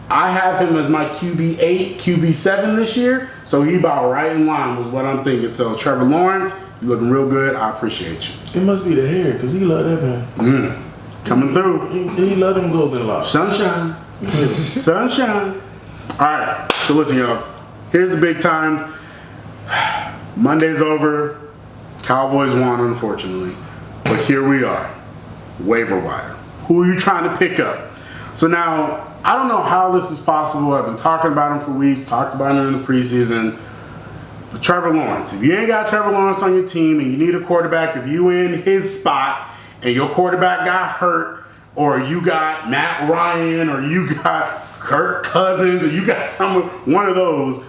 I have him as my QB8, QB7 this year, so he about right in line with what I'm thinking. So Trevor Lawrence, you looking real good. I appreciate you. It must be the hair, because he loved that man. Coming through. He loved him golden a lot. Sunshine. Sunshine. All right, so listen, y'all. Here's the big times. Monday's over. Cowboys won, unfortunately. But here we are. Waiver wire. Who are you trying to pick up? So now, I don't know how this is possible. I've been talking about him for weeks, talked about him in the preseason. But Trevor Lawrence, if you ain't got Trevor Lawrence on your team and you need a quarterback, if you in his spot and your quarterback got hurt, or you got Matt Ryan, or you got Kirk Cousins, or you got one of those,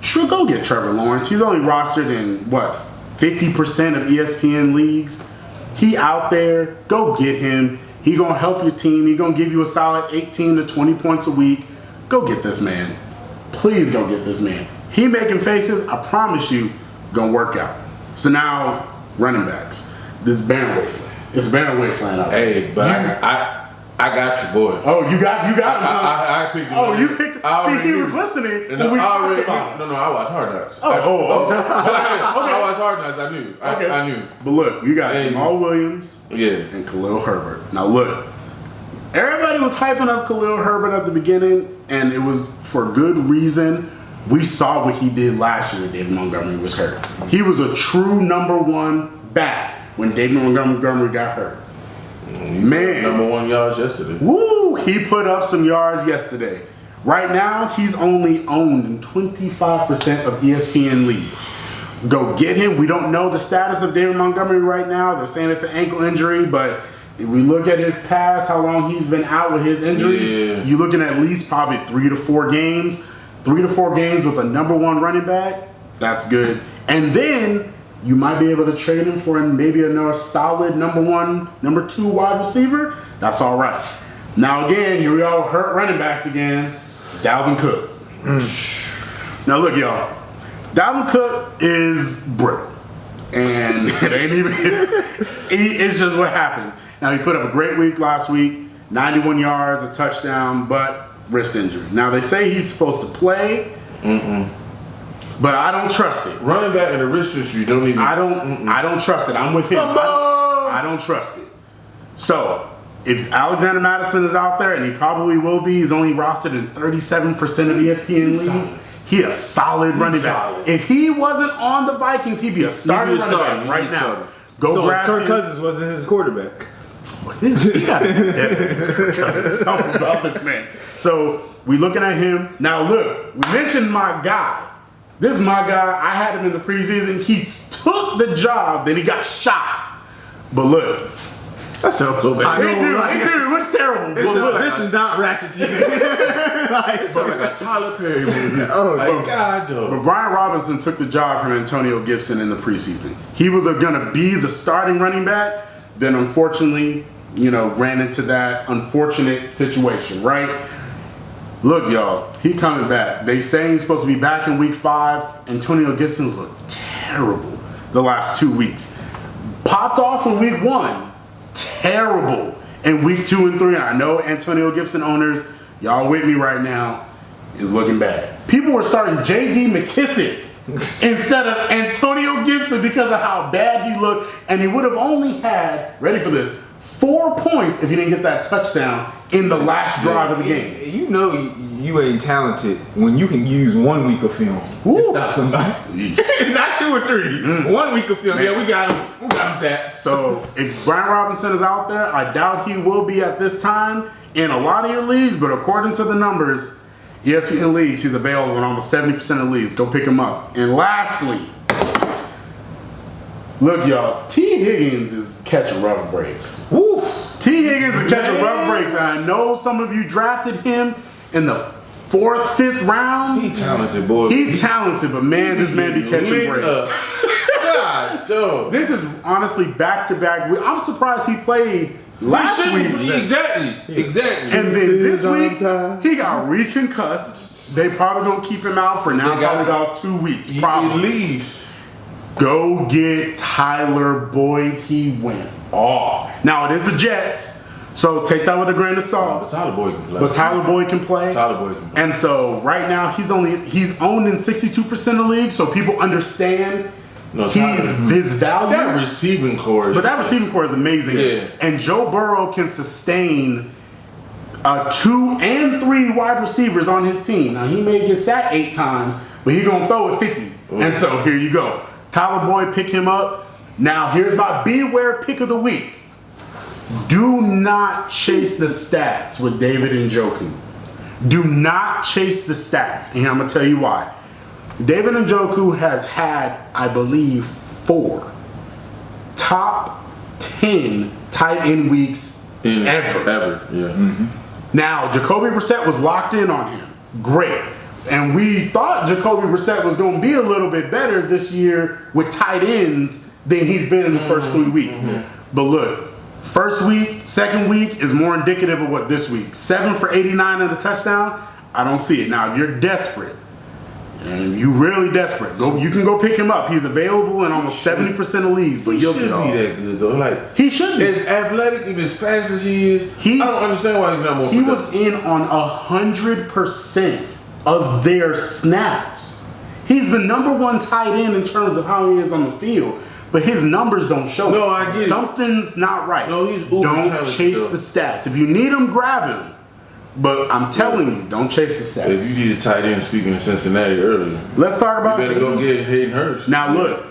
sure, go get Trevor Lawrence. He's only rostered in, 50% of ESPN leagues. He out there. Go get him. He gonna help your team. He gonna give you a solid 18 to 20 points a week. Go get this man. Please go get this man. He making faces, I promise you, gonna work out. So now, running backs. This barren wasteland. It's barren wasteland out there. Hey, but I got your boy. Oh, you got him. I picked him. Oh, you picked him. See, he was listening. No, I watched Hard Knocks. Okay. I watched Hard Knocks. I knew. I knew. But look, you got Jamal Williams and Khalil Herbert. Now look, everybody was hyping up Khalil Herbert at the beginning, and it was for good reason. We saw what he did last year when David Montgomery was hurt. He was a true number one back when David Montgomery got hurt. Man, number 1 yards yesterday. Woo! He put up some yards yesterday. Right now, he's only owned in 25% of ESPN leagues. Go get him. We don't know the status of David Montgomery right now. They're saying it's an ankle injury, but if we look at his past, how long he's been out with his injuries, you're looking at least probably 3 to 4 games. 3 to 4 games with a number 1 running back. That's good. And then you might be able to trade him for maybe another solid number 1, number 2 wide receiver. That's all right. Now again, here we are, hurt running backs again. Dalvin Cook. Now look, y'all. Dalvin Cook is brittle, and it ain't even. It's just what happens. Now he put up a great week last week, 91 yards, a touchdown, but wrist injury. Now they say he's supposed to play. But I don't trust it. Running back and a wrist injury don't even. I don't trust it. I'm with him. I don't trust it. So if Alexander Madison is out there, and he probably will be, he's only rostered in 37% of ESPN leagues. He a solid running back. If he wasn't on the Vikings, he'd be a starting running back right now. Go grab Kirk him. Cousins wasn't his quarterback. Something about this man. So we looking at him now. Look, we mentioned my guy, This is my guy. I had him in the preseason. He took the job, then he got shot. But look. That sounds so bad. It looks terrible. This is not Ratchet TV. It's like a Tyler Perry movie. God, though. But Brian Robinson took the job from Antonio Gibson in the preseason. He was going to be the starting running back. Then, unfortunately, ran into that unfortunate situation, right? Look, y'all, he coming back. They say he's supposed to be back in week 5. Antonio Gibson's looked terrible the last 2 weeks. Popped off in week 1. Terrible in week 2 and 3. I know Antonio Gibson owners, y'all with me right now, is looking bad. People were starting J.D. McKissick instead of Antonio Gibson because of how bad he looked, and he would have only had, ready for this, 4 points if he didn't get that touchdown in the last drive of the game. You know you ain't talented when you can use 1 week of film and stop somebody. Not 2 or 3. 1 week of film. Man. Yeah, we got him. We got him tapped. So if Brian Robinson is out there, I doubt he will be at this time in a lot of your leagues, but according to the numbers, ESPN leagues, he's available in almost 70% of leagues. Go pick him up. And lastly, look, y'all, T. Higgins is catching rough breaks. Woo. T. Higgins is catching rough breaks. And I know some of you drafted him in the 4th, 5th round. He talented, boy. He's talented, but man, this man be catching breaks. God, dog. This is honestly back-to-back. I'm surprised he played last week. Exactly. And then this week, he got reconcussed. They probably gonna keep him out for now. Probably about 2 weeks. Probably. At least. Go get Tyler Boyd. He went off. Now it is the Jets, so take that with a grain of salt. But Tyler Boyd can play. Tyler Boyd can play. And so right now he's owned in 62% of leagues, so people understand his value. That receiving core is amazing. Yeah. And Joe Burrow can sustain 2 and 3 wide receivers on his team. Now he may get sacked 8 times, but he's gonna throw it 50. And so here you go. Tyler Boyd, pick him up. Now here's my beware pick of the week. Do not chase the stats with David Njoku. Do not chase the stats. And I'm going to tell you why. David Njoku has had, I believe, 4 top 10 tight end weeks ever. Yeah. Mm-hmm. Now, Jacoby Brissett was locked in on him. Great. And we thought Jacoby Brissett was going to be a little bit better this year with tight ends than he's been in the first 3 weeks. Mm-hmm. But look, first week, second week is more indicative of what this week. 7 for 89 and a touchdown. I don't see it. Now, if you're desperate, and you really desperate, you can go pick him up. He's available in almost 70% of leagues. But he should be that good though. Like he should be as athletic and as fast as he is. I don't understand why he's not more. He was in on 100% of their snaps. He's the number 1 tight end in terms of how he is on the field. But his numbers don't show. No, I get it. Something's not right. No, he's uber Don't chase though. the stats. If you need him, grab him. But I'm telling you, don't chase the stats. If you need a tight end, speaking of Cincinnati earlier, let's talk about. You better go get Hayden Hurst. Now look,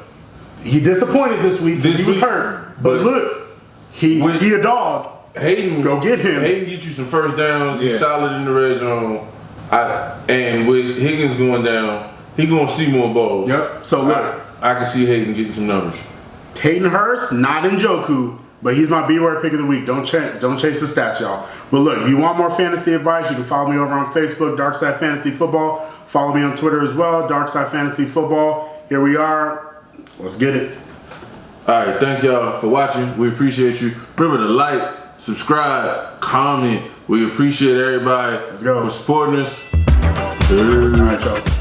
he disappointed this week. He was hurt. But look, he a dog. Hayden, go get him. Hayden get you some first downs. He's solid in the red zone. And with Higgins going down, he gonna see more balls. Yep. So look, I can see Hayden getting some numbers. Hayden Hurst, not Njoku, but he's my beware pick of the week. Don't chase the stats, y'all. But look, if you want more fantasy advice, you can follow me over on Facebook, Darkside Fantasy Football. Follow me on Twitter as well, Darkside Fantasy Football. Here we are. Let's get it. All right, thank y'all for watching. We appreciate you. Remember to like, subscribe, comment. We appreciate everybody for supporting us. All right, y'all.